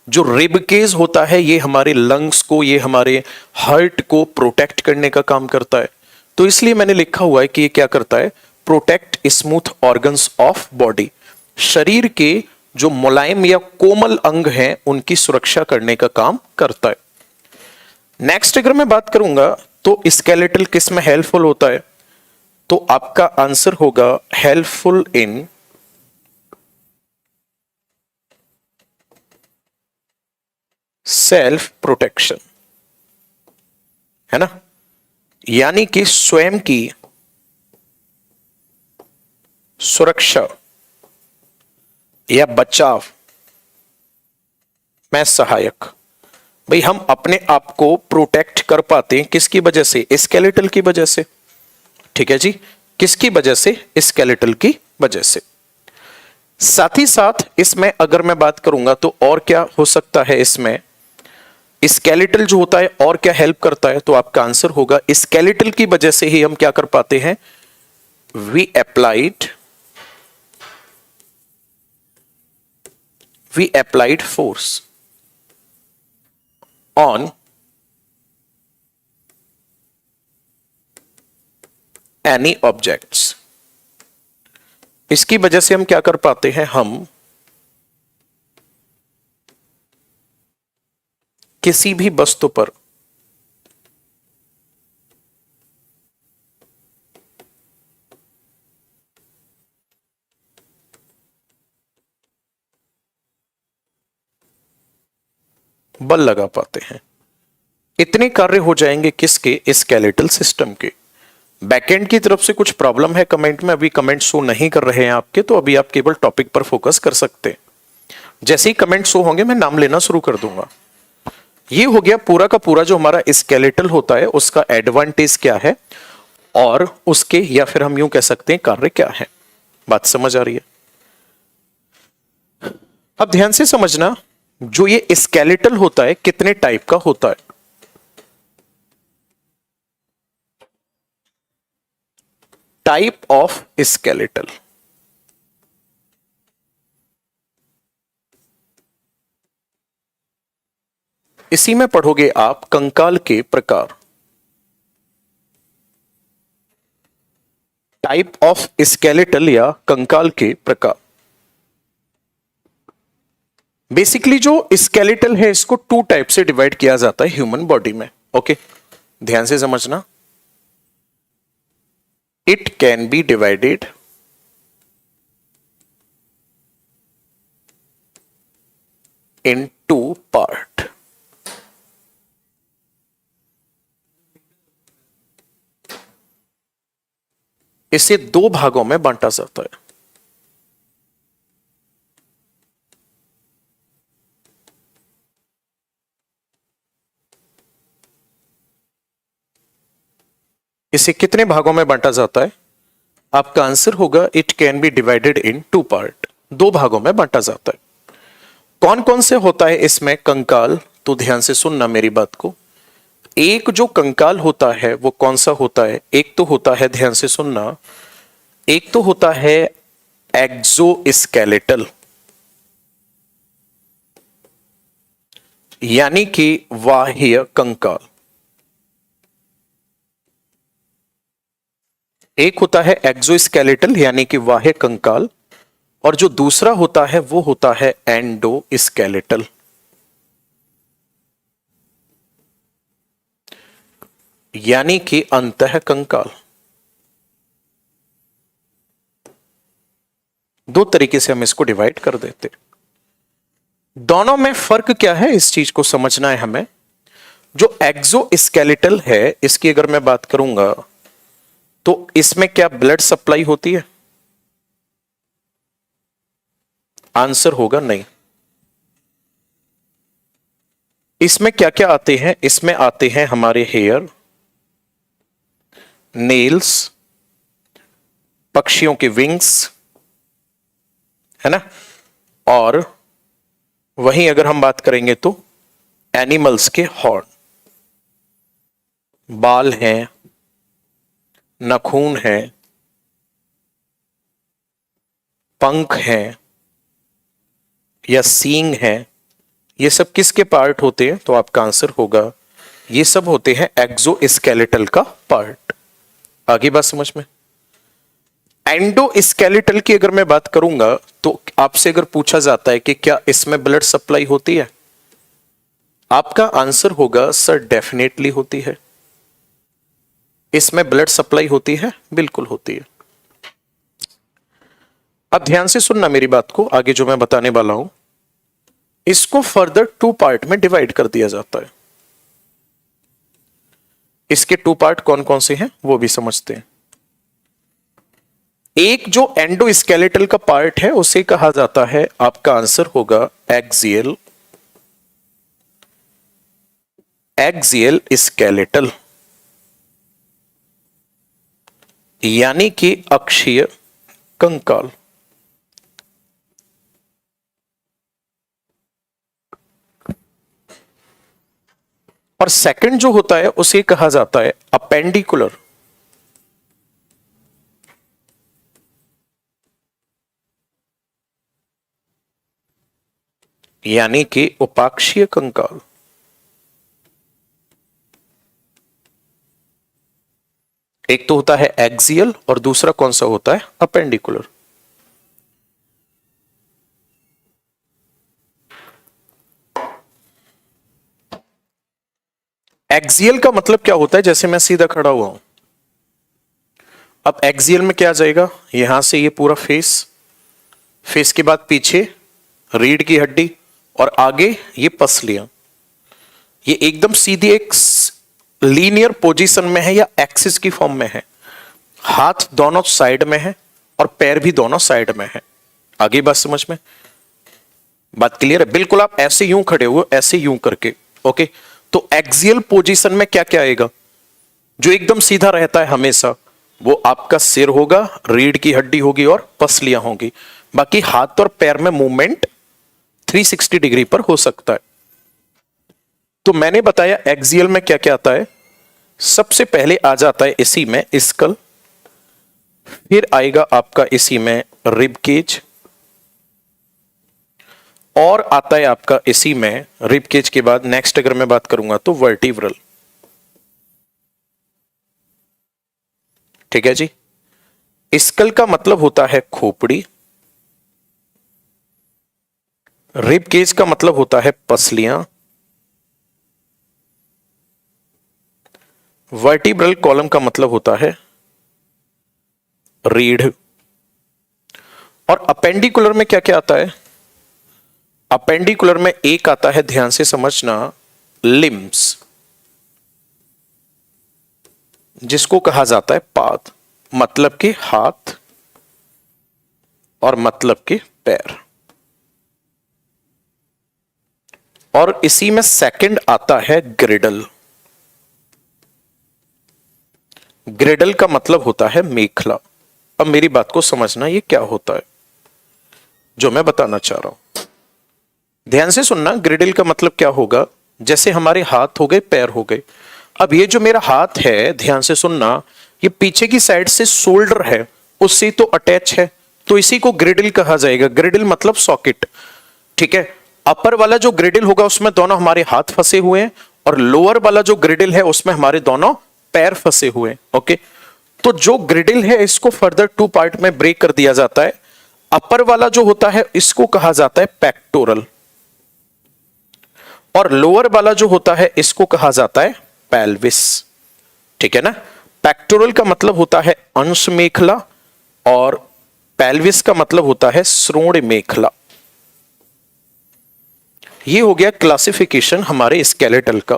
जो रिब केज होता है ये हमारे लंग्स को, ये हमारे हार्ट को प्रोटेक्ट करने का काम करता है। तो इसलिए मैंने लिखा हुआ है कि ये क्या करता है, protect smooth organs of body, शरीर के जो मुलायम या कोमल अंग हैं उनकी सुरक्षा करने का काम करता है। नेक्स्ट अगर मैं बात करूंगा तो स्केलेटल किस में हेल्पफुल होता है, तो आपका आंसर होगा हेल्पफुल इन सेल्फ प्रोटेक्शन, है ना, यानी कि स्वयं की सुरक्षा या बचाव में सहायक। भाई हम अपने आप को प्रोटेक्ट कर पाते हैं किसकी वजह से, स्केलेटल की वजह से। ठीक है जी, किसकी वजह से, स्केलेटल की वजह से। साथ ही साथ इसमें अगर मैं बात करूंगा तो और क्या हो सकता है, इसमें स्केलेटल जो होता है और क्या हेल्प करता है, तो आपका आंसर होगा स्केलेटल की वजह से ही हम क्या कर पाते हैं, we applied force on any objects। इसकी वजह से हम क्या कर पाते हैं, हम किसी भी वस्तु पर बल लगा पाते हैं। इतने कार्य हो जाएंगे किसके, स्केलेटल सिस्टम के। बैकएंड की तरफ से कुछ प्रॉब्लम है कमेंट में, अभी कमेंट शो नहीं कर रहे हैं आपके, तो अभी आप केवल टॉपिक पर फोकस कर सकते हैं। जैसे ही कमेंट शो होंगे मैं नाम लेना शुरू कर दूंगा। ये हो गया पूरा का पूरा जो हमारा स्केलेटल होता है उसका एडवांटेज क्या है और उसके, या फिर हम यूं कह सकते हैं, कार्य क्या है। बात समझ आ रही है? अब ध्यान से समझना, जो ये स्केलेटल होता है कितने टाइप का होता है। टाइप ऑफ स्केलेटल, इसी में पढ़ोगे आप कंकाल के प्रकार। टाइप ऑफ स्केलेटल या कंकाल के प्रकार। बेसिकली जो स्केलेटल है इसको टू टाइप से डिवाइड किया जाता है ह्यूमन बॉडी में। ओके, ध्यान से समझना, it can be divided in two part. इसे दो भागों में बांटा जाता है। इसे कितने भागों में बांटा जाता है, आपका आंसर होगा it can be divided in two part, दो भागों में बांटा जाता है। कौन कौन से होता है इसमें कंकाल, तो ध्यान से सुनना मेरी बात को। एक जो कंकाल होता है वो कौन सा होता है, एक तो होता है, ध्यान से सुनना, एक तो होता है एक्सोस्केलेटल, यानी कि बाह्य कंकाल। एक होता है एक्सोस्केलेटल यानी कि बाह्य कंकाल, और जो दूसरा होता है वो होता है एंडोस्केलेटल। यानी कि अंतः कंकाल। दो तरीके से हम इसको डिवाइड कर देते। दोनों में फर्क क्या है इस चीज को समझना है हमें। जो एक्सोस्केलेटल है इसकी अगर मैं बात करूंगा तो इसमें क्या ब्लड सप्लाई होती है? आंसर होगा नहीं। इसमें क्या क्या आते हैं? इसमें आते हैं हमारे हेयर, नेल्स, पक्षियों के विंग्स, है ना। और वहीं अगर हम बात करेंगे तो एनिमल्स के हॉर्न, बाल हैं, नाखून है, पंख हैं या सींग है, ये सब किसके पार्ट होते हैं? तो आपका आंसर होगा ये सब होते हैं एक्सोस्केलेटल का पार्ट। आगे बात समझ में। एंडोस्केलेटल की अगर मैं बात करूंगा तो आपसे अगर पूछा जाता है कि क्या इसमें ब्लड सप्लाई होती है, आपका आंसर होगा सर डेफिनेटली होती है। इसमें ब्लड सप्लाई होती है, बिल्कुल होती है। अब ध्यान से सुनना मेरी बात को, आगे जो मैं बताने वाला हूं इसको फर्दर टू पार्ट में डिवाइड कर दिया जाता है। इसके टू पार्ट कौन कौन से हैं वो भी समझते हैं। एक जो एंडोस्केलेटल का पार्ट है उसे कहा जाता है, आपका आंसर होगा एक्सियल स्केलेटल, यानी कि अक्षीय कंकाल। और सेकंड जो होता है उसे कहा जाता है अपेंडिकुलर, यानी कि उपाक्षीय कंकाल। एक तो होता है एक्सियल और दूसरा कौन सा होता है? अपेंडिकुलर। एक्सियल का मतलब क्या होता है? जैसे मैं सीधा खड़ा हुआ हूं, अब एक्सियल में क्या आ जाएगा? यहां से ये पूरा फेस, फेस के बाद पीछे रीढ़ की हड्डी और आगे ये पसलियां, ये एकदम सीधी एक लीनियर पोजीशन में है या एक्सिस की फॉर्म में है। हाथ दोनों साइड में है और पैर भी दोनों साइड में है। आगे बात समझ में? बात क्लियर है? बिल्कुल आप ऐसे यूं खड़े हुए, ऐसे यूं करके, ओके। तो एक्सियल पोजीशन में क्या क्या आएगा? जो एकदम सीधा रहता है हमेशा वो आपका सिर होगा, रीढ़ की हड्डी होगी और पसलियां होंगी। बाकी हाथ और पैर में मूवमेंट 360 डिग्री पर हो सकता है। तो मैंने बताया एक्सियल में क्या क्या आता है। सबसे पहले आ जाता है इसी में स्कल, फिर आएगा आपका इसी में रिब केज, और आता है आपका इसी में रिब केज के बाद नेक्स्ट अगर मैं बात करूंगा तो वर्टिब्रल। ठीक है जी। स्कल का मतलब होता है खोपड़ी, रिब केज का मतलब होता है पसलियां, वर्टिब्रल कॉलम का मतलब होता है रीढ़, और अपेंडिकुलर में क्या क्या आता है? अपेंडिकुलर में एक आता है, ध्यान से समझना, लिम्स, जिसको कहा जाता है पाद, मतलब के हाथ और मतलब के पैर। और इसी में सेकंड आता है ग्रिडल। ग्रिडल का मतलब होता है मेखला। अब मेरी बात को समझना, ये क्या होता है जो मैं बताना चाह रहा हूं, ध्यान से सुनना। ग्रिडल का मतलब क्या होगा? जैसे हमारे हाथ हो गए, पैर हो गए। अब ये जो मेरा हाथ है, ध्यान से सुनना, ये पीछे की साइड से शोल्डर है उससे तो अटैच है, तो इसी को ग्रिडल कहा जाएगा। ग्रिडल मतलब सॉकेट, ठीक है। अपर वाला जो ग्रिडल होगा उसमें दोनों हमारे हाथ फंसे हुए हैं, और लोअर वाला जो ग्रिडल है उसमें हमारे दोनों पैर फंसे हुए हैं, ओके। तो जो ग्रिडल है इसको फर्दर टू पार्ट में ब्रेक कर दिया जाता है। अपर वाला जो होता है इसको कहा जाता है पेक्टोरल, और लोअर वाला जो होता है इसको कहा जाता है पेल्विस। ठीक है ना। पेक्टोरल का मतलब होता है अंश मेखला और पेल्विस का मतलब होता है श्रोण मेखला। ये हो गया क्लासिफिकेशन हमारे स्केलेटल का।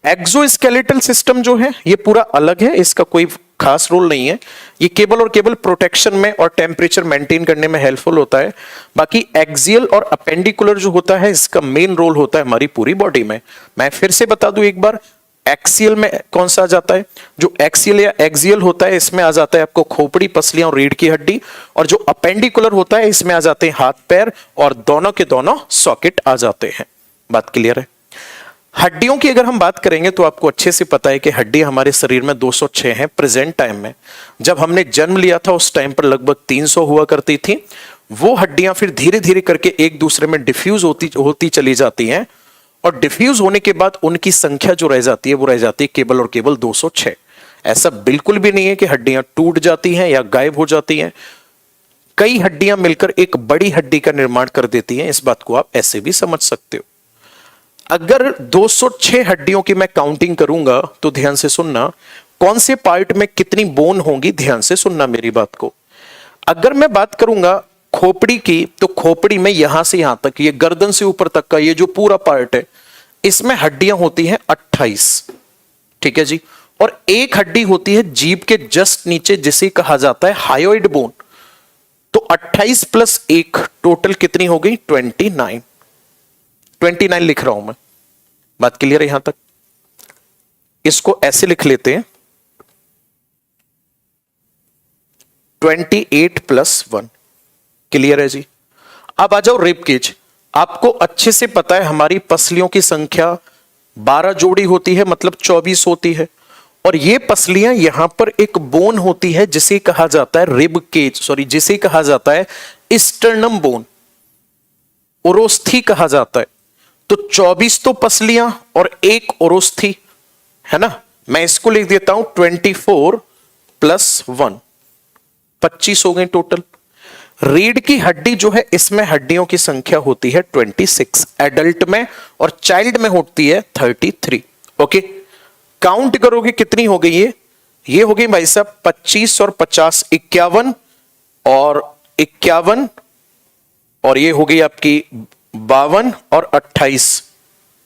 एक्सोस्केलेटल सिस्टम जो है ये पूरा अलग है, इसका कोई खास रोल नहीं है। ये केवल और केवल प्रोटेक्शन में और टेम्परेचर मेंटेन करने में हेल्पफुल होता है। बाकी एक्सियल और अपेंडिकुलर जो होता है इसका मेन रोल होता है हमारी पूरी बॉडी में। मैं फिर से बता दूं एक बार, एक्सियल में कौन सा आ जाता है, जो एक्सियल या एक्सियल होता है इसमें आ जाता है आपको खोपड़ी, पसलियां और रीढ़ की हड्डी, और जो अपेंडिकुलर होता है इसमें आ जाते हैं हाथ पैर और दोनों के दोनों सॉकेट आ जाते हैं। बात क्लियर है। हड्डियों की अगर हम बात करेंगे तो आपको अच्छे से पता है कि हड्डी हमारे शरीर में 206 हैं प्रेजेंट टाइम में। जब हमने जन्म लिया था उस टाइम पर लगभग 300 हुआ करती थी। वो हड्डियां फिर धीरे धीरे करके एक दूसरे में डिफ्यूज होती चली जाती हैं, और डिफ्यूज होने के बाद उनकी संख्या जो रह जाती है वो रह जाती है केवल और केवल 206। ऐसा बिल्कुल भी नहीं है कि हड्डियां टूट जाती हैं या गायब हो जाती हैं। कई हड्डियां मिलकर एक बड़ी हड्डी का निर्माण कर देती हैं, इस बात को आप ऐसे भी समझ सकते हो। अगर 206 हड्डियों की मैं काउंटिंग करूंगा तो ध्यान से सुनना, कौन से पार्ट में कितनी बोन होंगी, ध्यान से सुनना मेरी बात को। अगर मैं बात करूंगा खोपड़ी की, तो खोपड़ी में यहां से यहां तक, ये गर्दन से ऊपर तक का ये जो पूरा पार्ट है इसमें हड्डियां होती हैं 28। ठीक है जी। और एक हड्डी होती है जीभ के जस्ट नीचे जिसे कहा जाता है हायोइड बोन। तो 28 प्लस 1 टोटल कितनी हो गई, 29 लिख रहा हूं मैं। बात क्लियर है यहां तक। इसको ऐसे लिख लेते हैं 28 प्लस 1। क्लियर है जी। अब आ जाओ रिब केज। आपको अच्छे से पता है हमारी पसलियों की संख्या 12 जोड़ी होती है, मतलब 24 होती है। और ये पसलियां यहां पर एक बोन होती है जिसे कहा जाता है रिब केज, सॉरी जिसे कहा जाता है स्टर्नम बोन, ओरोस्थी कहा जाता है। तो 24 तो पसलियां और एक ओरोस्थी है ना। मैं इसको लिख देता हूं 24 प्लस 1, 25 हो गई टोटल। रीढ़ की हड्डी जो है इसमें हड्डियों की संख्या होती है 26 एडल्ट में, और चाइल्ड में होती है 33। ओके, काउंट करोगे कितनी हो गई ये हो गई भाई साहब 25 और 50 51 और 51, और ये हो गई आपकी 52 और 28,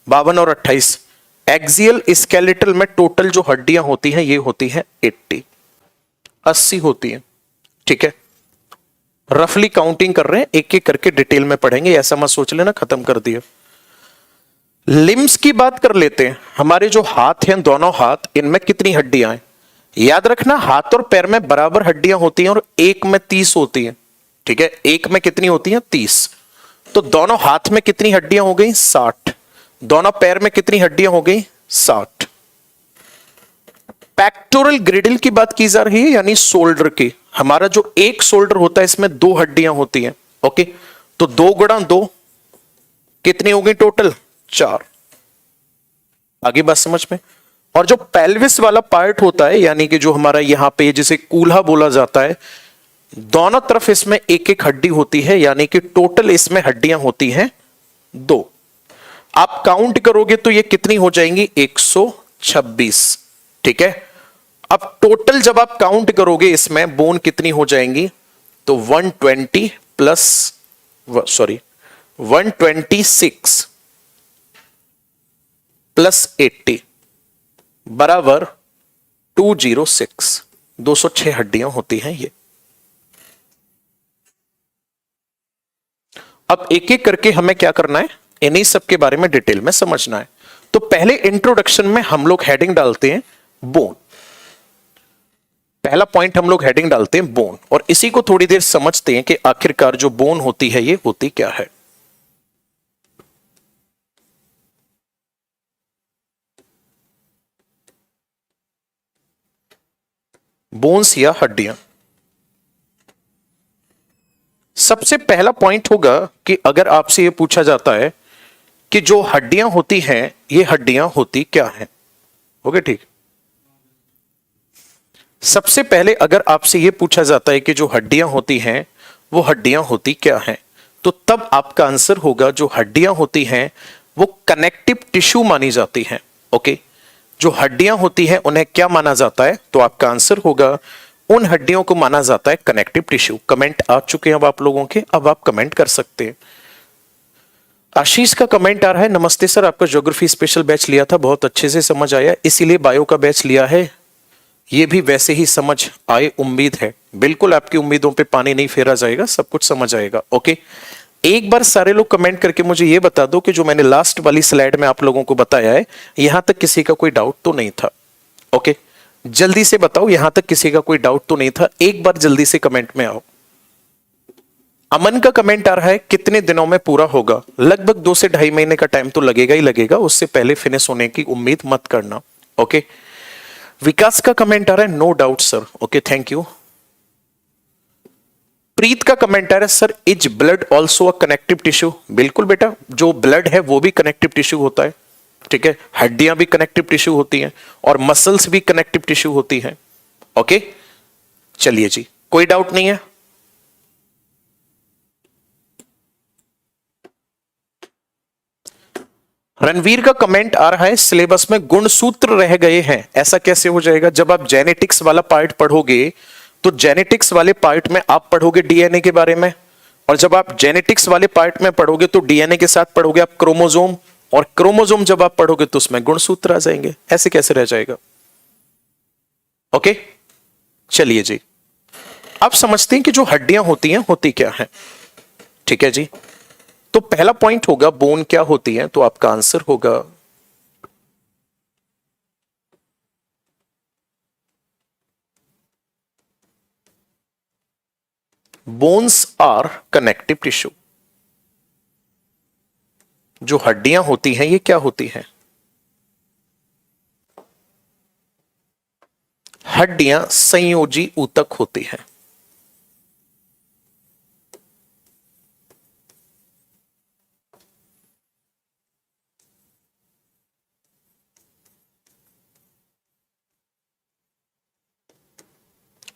52 और 28। एक्सियल स्केलेटल में टोटल जो हड्डियां होती हैं ये होती है 80 होती हैं। ठीक है, रफली काउंटिंग कर रहे हैं, एक एक करके डिटेल में पढ़ेंगे, ऐसा मत सोच लेना खत्म कर दिया। लिम्स की बात कर लेते हैं। हमारे जो हाथ हैं, दोनों हाथ, इनमें कितनी हड्डियां हैं? याद रखना हाथ और पैर में बराबर हड्डियां होती हैं और एक में 30 होती हैं। ठीक है, एक में कितनी होती हैं? 30। तो दोनों हाथ में कितनी हड्डियां हो गई? 60। दोनों पैर में कितनी हड्डियां हो गई? 60। पेक्टोरल ग्रिडल की बात की जा रही है, यानी शोल्डर की। हमारा जो एक शोल्डर होता है इसमें 2 हड्डियां होती हैं। ओके, तो 2 गुणा 2 कितनी हो गई टोटल? 4। आगे बात समझ में। और जो पेल्विस वाला पार्ट होता है, यानी कि जो हमारा यहां पे जिसे कूल्हा बोला जाता है, दोनों तरफ इसमें एक एक हड्डी होती है, यानी कि टोटल इसमें हड्डियां होती हैं 2। आप काउंट करोगे तो ये कितनी हो जाएंगी? 126। ठीक है, अब टोटल जब आप काउंट करोगे इसमें बोन कितनी हो जाएंगी? तो 120 प्लस 126 प्लस 80 बराबर 206। 206 हड्डियां होती हैं ये। अब एक एक करके हमें क्या करना है, इन्हीं सब के बारे में डिटेल में समझना है। तो पहले इंट्रोडक्शन में हम लोग हेडिंग डालते हैं बोन। पहला पॉइंट हम लोग हेडिंग डालते हैं बोन, और इसी को थोड़ी देर समझते हैं कि आखिरकार जो बोन होती है ये होती क्या है। बोन्स या हड्डियां। सबसे पहला पॉइंट होगा कि अगर आपसे यह पूछा जाता है कि जो हड्डियां होती हैं ये हड्डियां होती क्या हैं। ओके, ठीक। सबसे पहले अगर आपसे यह पूछा जाता है कि जो हड्डियां होती हैं वो हड्डियां होती क्या हैं, तो तब आपका आंसर होगा जो हड्डियां होती हैं वो कनेक्टिव टिश्यू मानी जाती हैं। ओके, जो हड्डियां होती हैं उन्हें क्या माना जाता है? तो आपका आंसर होगा उन हड्डियों को माना जाता है कनेक्टिव टिश्यू। कमेंट आ चुके हैं अब आप लोगों के, अब आप कमेंट कर सकते हैं। आशीष का कमेंट आ रहा है, नमस्ते सर, आपका ज्योग्राफी स्पेशल बैच लिया था, बहुत अच्छे से समझ आया, इसीलिए बायो का बैच लिया है। ये भी वैसे ही समझ आए उम्मीद है। बिल्कुल आपकी उम्मीदों पे पानी नहीं फेरा जाएगा, सब कुछ समझ आएगा। ओके, एक बार सारे लोग कमेंट करके मुझे ये बता दो कि जो मैंने लास्ट वाली स्लाइड में आप लोगों को बताया है, यहां तक किसी का कोई डाउट तो नहीं था? ओके, जल्दी से बताओ, यहां तक किसी का कोई डाउट तो नहीं था? एक बार जल्दी से कमेंट में आओ। अमन का कमेंट आ रहा है कितने दिनों में पूरा होगा? लगभग 2 से 2.5 महीने का टाइम तो लगेगा ही लगेगा, उससे पहले फिनिश होने की उम्मीद मत करना। ओके, विकास का कमेंट आ रहा है no doubt sir. Okay, thank you. Preet का कमेंट आ रहा है sir is blood also a connective tissue? बिल्कुल बेटा, जो ब्लड है वो भी कनेक्टिव टिश्यू होता है। ठीक है, हड्डियां भी कनेक्टिव टिश्यू होती हैं और मसल्स भी कनेक्टिव टिश्यू होती हैं। ओके, चलिए जी, कोई डाउट नहीं है। रणवीर का कमेंट आ रहा है सिलेबस में गुणसूत्र रह गए हैं, ऐसा कैसे हो जाएगा? जब आप जेनेटिक्स वाला पार्ट पढ़ोगे तो जेनेटिक्स वाले पार्ट में आप पढ़ोगे डीएनए के बारे में, और जब आप जेनेटिक्स वाले पार्ट में पढ़ोगे तो डीएनए के साथ पढ़ोगे आप क्रोमोजोम, और क्रोमोजोम जब आप पढ़ोगे तो उसमें गुणसूत्र आ जाएंगे। ऐसे कैसे रह जाएगा? ओके, चलिए जी, आप समझते हैं कि जो हड्डियां होती हैं होती क्या है? ठीक है जी, तो पहला पॉइंट होगा बोन क्या होती है, तो आपका आंसर होगा बोन्स आर कनेक्टिव टिश्यू। जो हड्डियां होती हैं ये क्या होती हैं? हड्डियां संयोजी ऊतक होती हैं।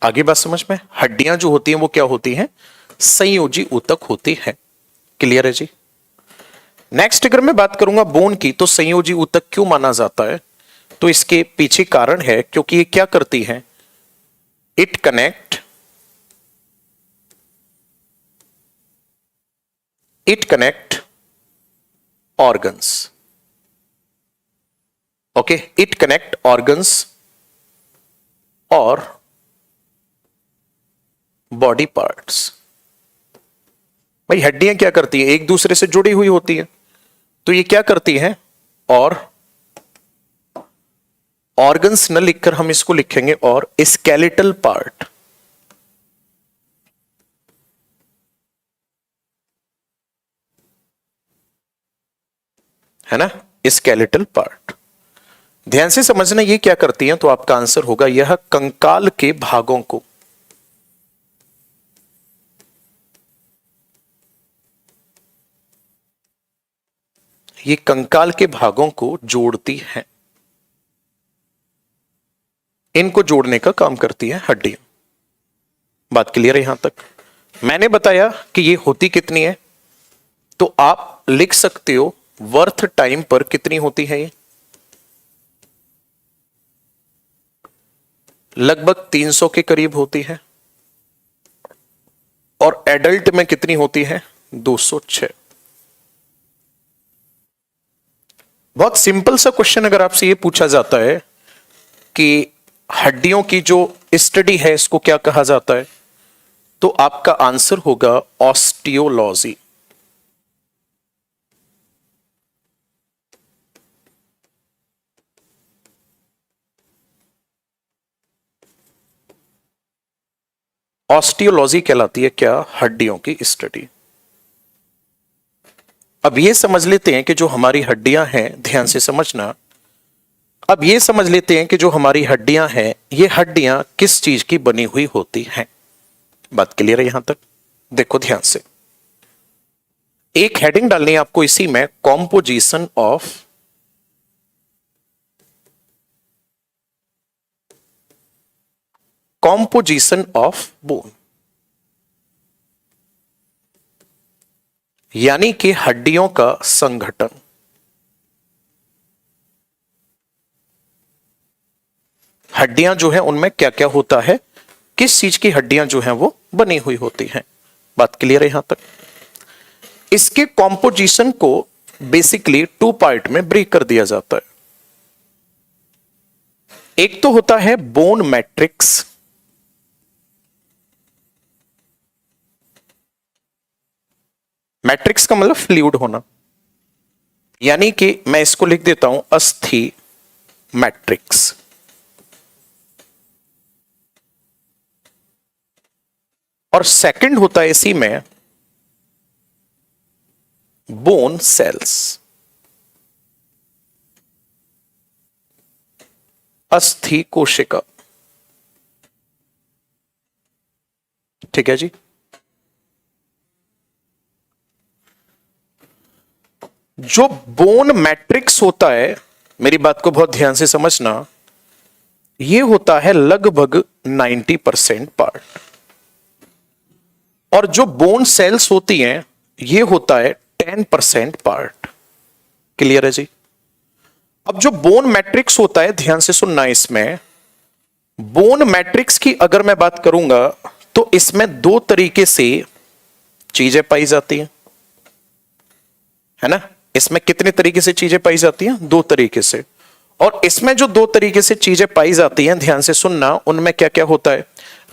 आगे बात समझ में? हड्डियां जो होती हैं वो क्या होती हैं? संयोजी ऊतक होती है। क्लियर है जी? नेक्स्ट अगर मैं बात करूंगा बोन की, तो संयोजी ऊतक क्यों माना जाता है? तो इसके पीछे कारण है, क्योंकि ये क्या करती है? It connect organs. Okay, it connect organs और बॉडी पार्ट्स। भाई हड्डियां क्या करती हैं? एक दूसरे से जुड़ी हुई होती है, तो ये क्या करती हैं? और ऑर्गन्स न लिखकर हम इसको लिखेंगे और स्केलेटल पार्ट, है ना, स्केलेटल पार्ट। ध्यान से समझना ये क्या करती हैं, तो आपका आंसर होगा यह कंकाल के भागों को, ये कंकाल के भागों को जोड़ती हैं। इनको जोड़ने का काम करती है हड्डियां। बात क्लियर है यहां तक? मैंने बताया कि ये होती कितनी है, तो आप लिख सकते हो वर्थ टाइम पर कितनी होती है ये? लगभग 300 के करीब होती है। और एडल्ट में कितनी होती है? 206। बहुत सिंपल सा क्वेश्चन अगर आपसे ये पूछा जाता है कि हड्डियों की जो स्टडी है इसको क्या कहा जाता है, तो आपका आंसर होगा ऑस्टियोलॉजी। ऑस्टियोलॉजी कहलाती है क्या? हड्डियों की स्टडी। अब ये समझ लेते हैं कि जो हमारी हड्डियां हैं, ध्यान से समझना, अब ये समझ लेते हैं कि जो हमारी हड्डियां हैं ये हड्डियां किस चीज की बनी हुई होती हैं। बात क्लियर है यहां तक? देखो ध्यान से, एक हेडिंग डालनी है आपको इसी में, कॉम्पोजिशन ऑफ बोन, यानी कि हड्डियों का संगठन। हड्डियां जो है उनमें क्या क्या होता है, किस चीज की हड्डियां जो हैं वो बनी हुई होती हैं। बात क्लियर है यहां तक। इसके कॉम्पोजिशन को बेसिकली 2 पार्ट में ब्रेक कर दिया जाता है। एक तो होता है बोन मैट्रिक्स, मैट्रिक्स का मतलब फ्लूइड होना, यानी कि मैं इसको लिख देता हूं अस्थि मैट्रिक्स। और सेकंड होता है इसी में बोन सेल्स, अस्थि कोशिका। ठीक है जी। जो बोन मैट्रिक्स होता है, मेरी बात को बहुत ध्यान से समझना, यह होता है लगभग 90% पार्ट, और जो बोन सेल्स होती हैं यह होता है 10% पार्ट। क्लियर है जी। अब जो बोन मैट्रिक्स होता है, ध्यान से सुनना, इसमें बोन मैट्रिक्स की अगर मैं बात करूंगा तो इसमें 2 तरीके से चीजें पाई जाती हैं, है ना। इसमें कितने तरीके से चीजें पाई जाती हैं? 2 तरीके से। और इसमें जो 2 तरीके से चीजें पाई जाती हैं, ध्यान से सुनना, उनमें क्या क्या होता है।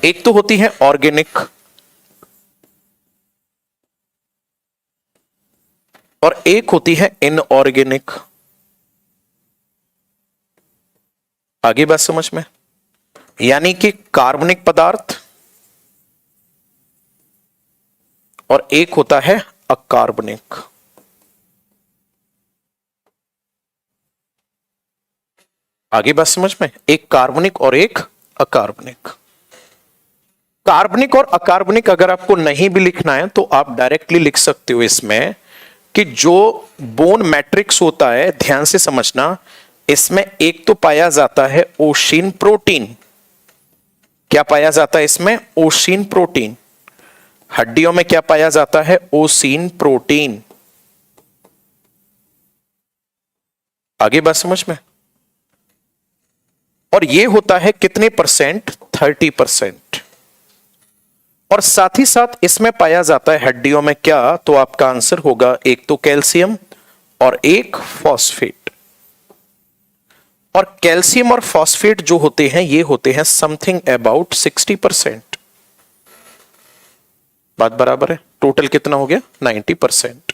एक तो होती है ऑर्गेनिक, और एक होती है इनऑर्गेनिक। आगे बात समझ में, यानी कि कार्बनिक पदार्थ, और एक होता है अकार्बनिक। आगे बात समझ में, एक कार्बनिक और एक अकार्बनिक। कार्बनिक और अकार्बनिक अगर आपको नहीं भी लिखना है तो आप डायरेक्टली लिख सकते हो इसमें कि जो बोन मैट्रिक्स होता है, ध्यान से समझना, इसमें एक तो पाया जाता है ओशिन प्रोटीन। क्या पाया जाता है इसमें? Ocean protein. हड्डियों में क्या पाया जाता है? ओसिन प्रोटीन। आगे बात समझ में। और ये होता है कितने परसेंट? 30%। और साथ ही साथ इसमें पाया जाता है हड्डियों में क्या? तो आपका आंसर होगा एक तो कैल्शियम और एक फॉस्फेट। और कैल्शियम और फॉस्फेट जो होते हैं ये होते हैं समथिंग अबाउट 60%। बात बराबर है। टोटल कितना हो गया? 90%।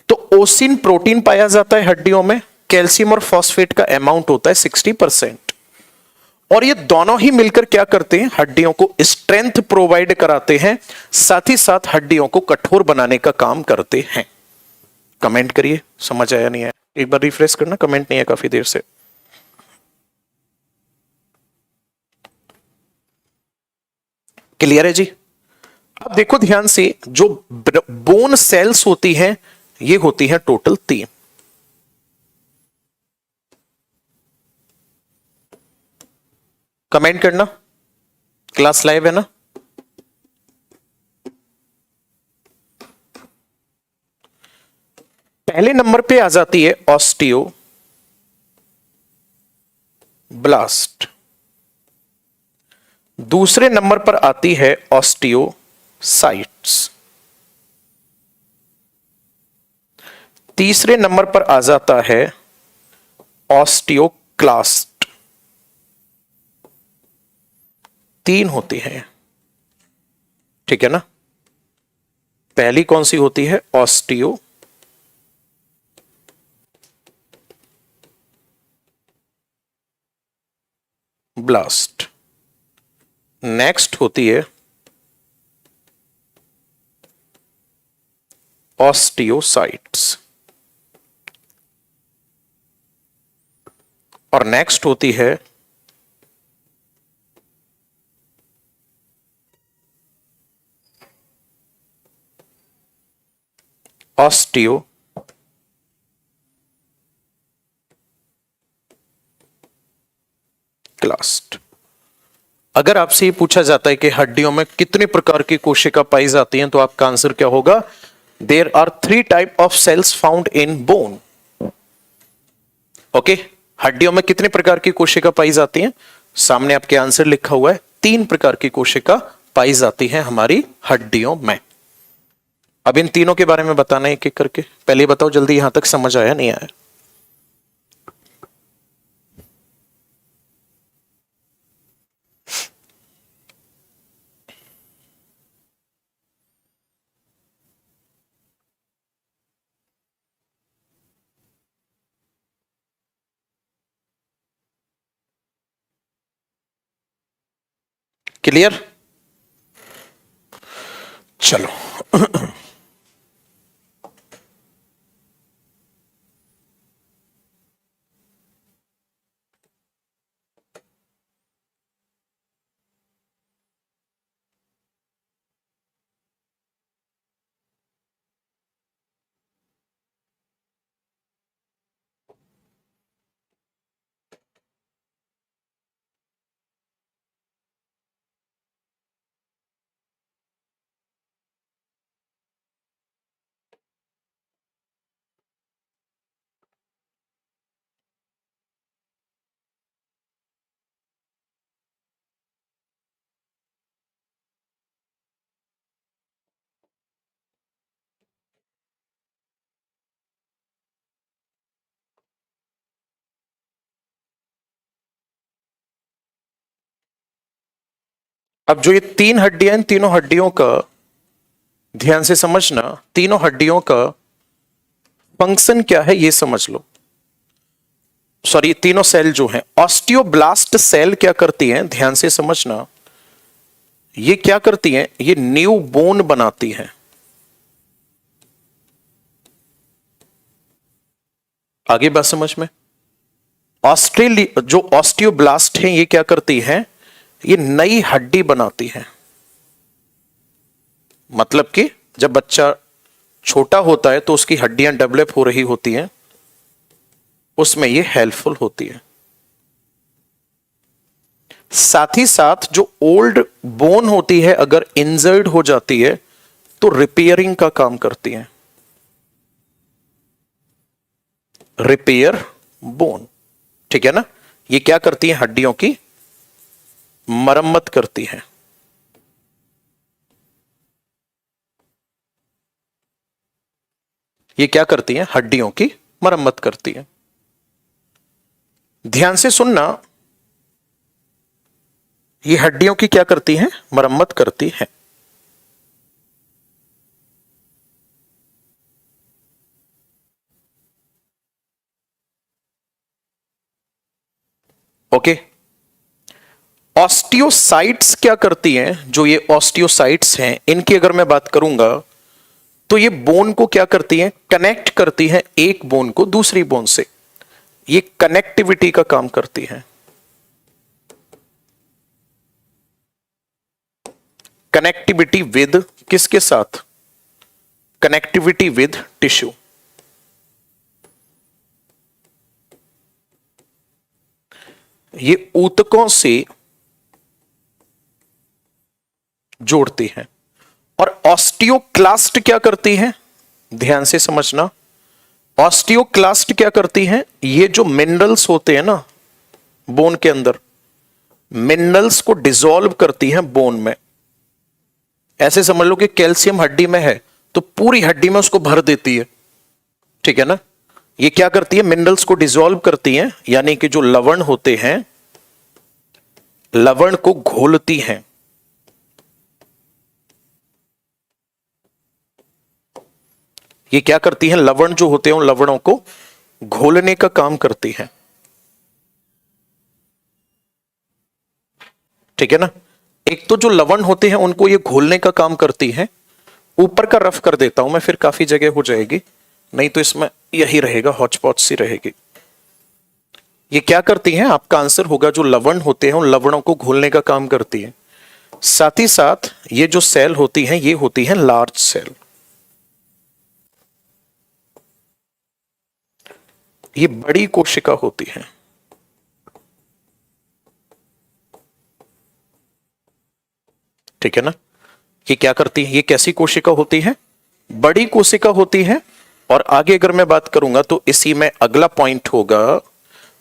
तो ओसिन प्रोटीन पाया जाता है हड्डियों में, कैल्शियम और फॉस्फेट का अमाउंट होता है 60%। और ये दोनों ही मिलकर क्या करते हैं? हड्डियों को स्ट्रेंथ प्रोवाइड कराते हैं, साथ ही साथ हड्डियों को कठोर बनाने का काम करते हैं। कमेंट करिए समझ आया नहीं आया, एक बार रिफ्रेश करना, कमेंट नहीं है काफी देर से। क्लियर है जी। अब देखो ध्यान से, जो बोन सेल्स होती हैं ये होती हैं टोटल 3। कमेंट करना, क्लास लाइव है ना। पहले नंबर पे आ जाती है ऑस्टियो ब्लास्ट, दूसरे नंबर पर आती है ऑस्टियोसाइट्स, तीसरे नंबर पर आ जाता है ऑस्टियोक्लास्ट। 3 होती है, ठीक है ना। पहली कौन सी होती है? Osteo blast. नेक्स्ट होती है ऑस्टियोसाइट्स, और नेक्स्ट होती है ऑस्टियो क्लास्ट। अगर आपसे ये पूछा जाता है कि हड्डियों में कितने प्रकार की कोशिका पाई जाती हैं, तो आपका आंसर क्या होगा? There are 3 type of cells found in bone. Okay, हड्डियों में कितने प्रकार की कोशिका पाई जाती हैं? सामने आपके आंसर लिखा हुआ है, 3 प्रकार की कोशिका पाई जाती है हमारी हड्डियों में। अब इन तीनों के बारे में बताना है एक एक करके। पहले बताओ जल्दी, यहां तक समझ आया नहीं आया? क्लियर? चलो अब जो ये 3 हड्डियां, इन तीनों हड्डियों का ध्यान से समझना, तीनों हड्डियों का फंक्शन क्या है ये समझ लो। सॉरी, तीनों सेल जो हैं, ऑस्टियोब्लास्ट सेल क्या करती हैं, ध्यान से समझना। ये क्या करती हैं? ये न्यू बोन बनाती हैं। आगे बात समझ में? जो ऑस्टियोब्लास्ट हैं ये क्या करती हैं? ये नई हड्डी बनाती हैं। मतलब कि जब बच्चा छोटा होता है तो उसकी हड्डियां डेवलप हो रही होती हैं, उसमें ये हेल्पफुल होती है। साथ ही साथ जो ओल्ड बोन होती है अगर इंजर्ड हो जाती है तो रिपेयरिंग का काम करती है। रिपेयर बोन, ठीक है ना? ये क्या करती है? हड्डियों की मरम्मत करती है। ये क्या करती है? हड्डियों की मरम्मत करती है। ध्यान से सुनना, ये हड्डियों की क्या करती है? मरम्मत करती है। ओके। ऑस्टियोसाइट्स क्या करती हैं? जो ये ऑस्टियोसाइट्स हैं, इनकी अगर मैं बात करूंगा तो ये बोन को क्या करती हैं? कनेक्ट करती हैं एक बोन को दूसरी बोन से। ये कनेक्टिविटी का काम करती हैं। कनेक्टिविटी विद किसके साथ? Connectivity with tissue. ये ऊतकों से जोड़ती हैं। और ऑस्टियोक्लास्ट क्या करती हैं? ध्यान से समझना, ऑस्टियोक्लास्ट क्या करती हैं? ये जो मिनरल्स होते हैं ना बोन के अंदर, मिनरल्स को डिसॉल्व करती हैं बोन में। ऐसे समझ लो कि कैल्शियम हड्डी में है तो पूरी हड्डी में उसको भर देती है, ठीक है ना? ये क्या करती है? मिनरल्स को डिसॉल्व करती हैं, यानी कि जो लवण होते हैं, लवण को घोलती हैं। ये क्या करती हैं? लवण जो होते हैं उन लवणों को घोलने का काम करती हैं, ठीक है ना? एक तो जो लवण होते हैं उनको ये घोलने का काम करती हैं। ऊपर का रफ कर देता हूं मैं, फिर काफी जगह हो जाएगी, नहीं तो इसमें यही रहेगा, हॉचपॉच सी रहेगी। ये क्या करती हैं? आपका आंसर होगा जो लवण होते हैं उन लवणों को घोलने का काम करती है। साथ ही साथ ये जो सेल होती हैं ये होती हैं लार्ज सेल। ये बड़ी कोशिका होती है, ठीक है ना? ये क्या करती है? ये कैसी कोशिका होती है? बड़ी कोशिका होती है। और आगे अगर मैं बात करूंगा तो इसी में अगला पॉइंट होगा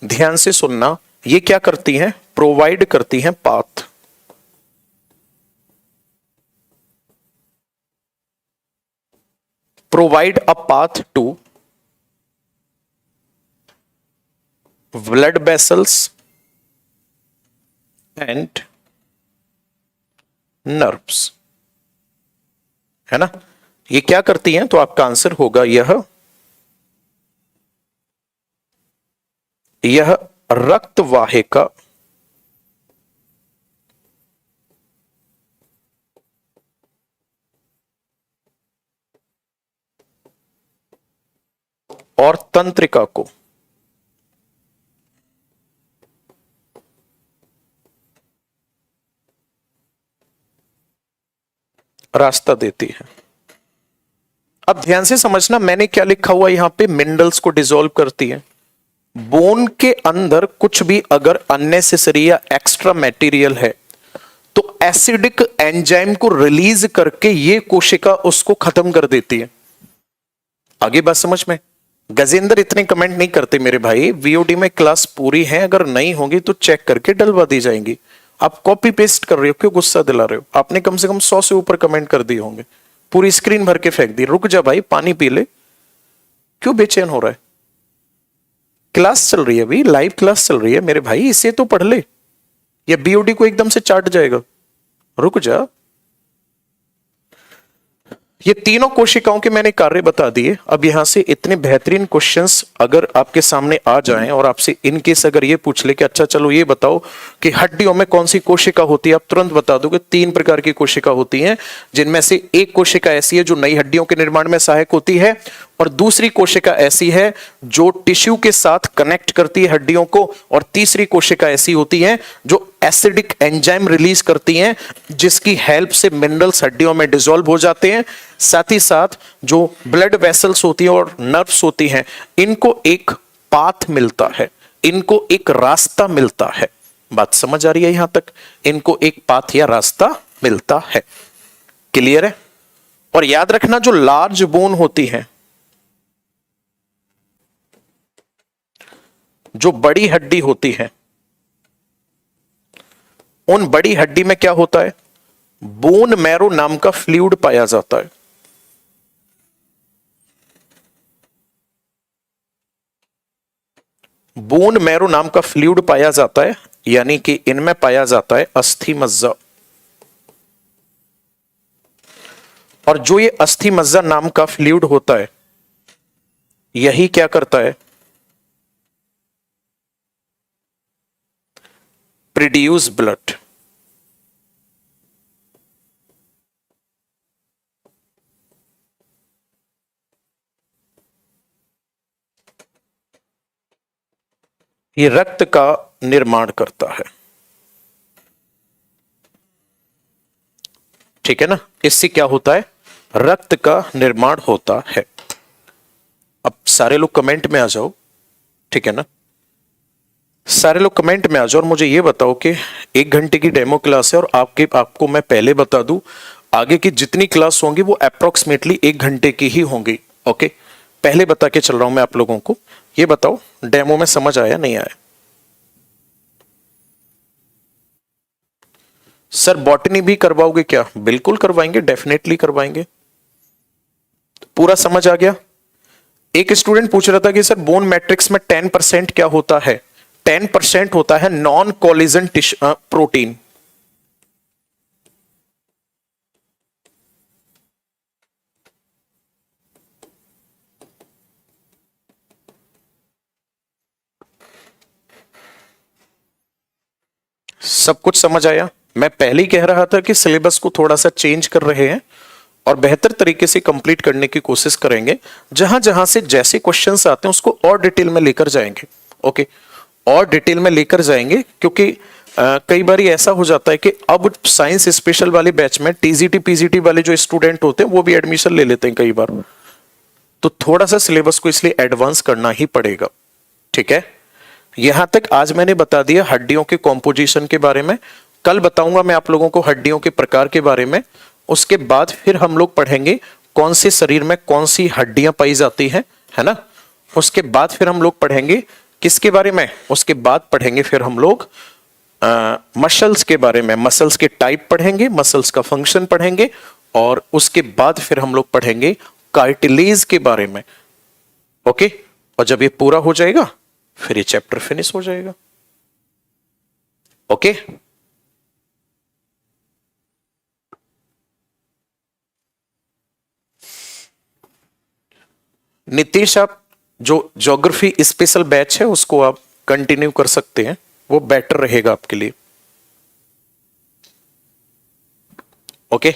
ध्यान से सुनना, ये क्या करती हैं? प्रोवाइड करती हैं path. Provide a path to blood vessels and nerves, है ना? ये क्या करती हैं? तो आपका आंसर होगा यह रक्त वाहिका और तंत्रिका को रास्ता देती है। अब ध्यान से समझना, मैंने क्या लिखा हुआ यहां पे? मिनरल्स को डिसॉल्व करती है। बोन के अंदर कुछ भी अगर अननेसेसरी या एक्स्ट्रा मटेरियल है तो एसिडिक एंजाइम को रिलीज करके ये कोशिका उसको खत्म कर देती है। आगे बात समझ में? गजेंद्र इतने कमेंट नहीं करते मेरे भाई, वीओडी में क्लास पूरी है, अगर नहीं होगी तो चेक करके डलवा दी जाएंगी। आप कॉपी पेस्ट कर रहे हो, क्यों गुस्सा दिला रहे हो? आपने कम से कम 100 से ऊपर कमेंट कर दिए होंगे, पूरी स्क्रीन भर के फेंक दी। रुक जा भाई, पानी पी ले, क्यों बेचैन हो रहा है? क्लास चल रही है अभी, लाइव क्लास चल रही है मेरे भाई, इसे तो पढ़ ले, या बीओडी को एकदम से चाट जाएगा। रुक जा। ये तीनों कोशिकाओं के मैंने कार्य बता दिए। अब यहां से इतने बेहतरीन क्वेश्चंस अगर आपके सामने आ जाएं और आपसे इन केस अगर ये पूछ ले कि अच्छा चलो ये बताओ कि हड्डियों में कौन सी कोशिका होती है, आप तुरंत बता दोगे 3 प्रकार की कोशिका होती हैं, जिनमें से एक कोशिका ऐसी है जो नई हड्डियों के निर्माण में सहायक होती है, और दूसरी कोशिका ऐसी है जो टिश्यू के साथ कनेक्ट करती है हड्डियों को, और तीसरी कोशिका ऐसी होती है जो एसिडिक एंजाइम रिलीज करती हैं, जिसकी हेल्प से मिनरल्स हड्डियों में डिसॉल्व हो जाते हैं। साथ ही साथ जो ब्लड वेसल्स होती हैं और नर्व्स होती हैं, इनको एक पाथ मिलता है, इनको एक रास्ता मिलता है। बात समझ आ रही है यहां तक? इनको एक पाथ या रास्ता मिलता है। क्लियर है? और याद रखना, जो लार्ज बोन होती है, जो बड़ी हड्डी होती है, उन बड़ी हड्डी में क्या होता है? बोन मैरो नाम का फ्लूइड पाया जाता है। बोन मैरो नाम का फ्लूइड पाया जाता है, यानी कि इनमें पाया जाता है अस्थि मज्जा। और जो ये अस्थि मज्जा नाम का फ्लूइड होता है, यही क्या करता है? Produce blood. ये रक्त का निर्माण करता है। ठीक है ना? इससे क्या होता है? रक्त का निर्माण होता है। अब सारे लोग कमेंट में आ जाओ, ठीक है ना? सारे लोग कमेंट में आ जाओ और मुझे ये बताओ कि 1 घंटे की डेमो क्लास है, और आपको मैं पहले बता दूं, आगे की जितनी क्लास होंगी वो अप्रोक्सीमेटली 1 घंटे की ही होंगी। ओके, पहले बता के चल रहा हूं मैं आप लोगों को। ये बताओ डेमो में समझ आया नहीं आया? सर बॉटनी भी करवाओगे क्या? बिल्कुल करवाएंगे, डेफिनेटली करवाएंगे। पूरा समझ आ गया? एक स्टूडेंट पूछ रहा था कि सर बोन मैट्रिक्स में 10% क्या होता है? 10% होता है नॉन कोलिजन प्रोटीन। सब कुछ समझ आया? मैं पहले ही कह रहा था कि सिलेबस को थोड़ा सा चेंज कर रहे हैं और बेहतर तरीके से कंप्लीट करने की कोशिश करेंगे। जहां जहां से जैसे क्वेश्चंस आते हैं उसको और डिटेल में लेकर जाएंगे। ओके, और डिटेल में लेकर जाएंगे, क्योंकि कई बार ऐसा हो जाता है कि अब साइंस स्पेशल वाले बैच में टीजीटी पीजीटी वाले जो स्टूडेंट होते हैं वो भी एडमिशन ले लेते हैं कई बार, तो थोड़ा सा सिलेबस को इसलिए एडवांस करना ही पड़ेगा। ठीक है, यहां तक आज मैंने बता दिया हड्डियों के कॉम्पोजिशन के बारे में। कल बताऊंगा मैं आप लोगों को हड्डियों के प्रकार के बारे में। उसके बाद फिर हम लोग पढ़ेंगे कौन से शरीर में कौन सी हड्डियां पाई जाती हैं, है ना? उसके बाद फिर हम लोग पढ़ेंगे किसके बारे में? उसके बाद पढ़ेंगे फिर हम लोग मसल्स के बारे में, मसल्स के टाइप पढ़ेंगे, मसल्स का फंक्शन पढ़ेंगे, और उसके बाद फिर हम लोग पढ़ेंगे कार्टिलेज के बारे में। ओके, और जब ये पूरा हो जाएगा फिर ये चैप्टर फिनिश हो जाएगा। ओके, नीतीश आप जो ज्योग्राफी स्पेशल बैच है उसको आप कंटिन्यू कर सकते हैं, वो बेटर रहेगा आपके लिए। ओके,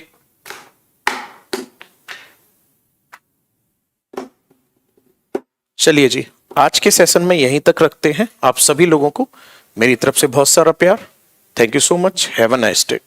चलिए जी, आज के सेशन में यहीं तक रखते हैं। आप सभी लोगों को मेरी तरफ से बहुत सारा प्यार। Thank you so much. Have a nice day.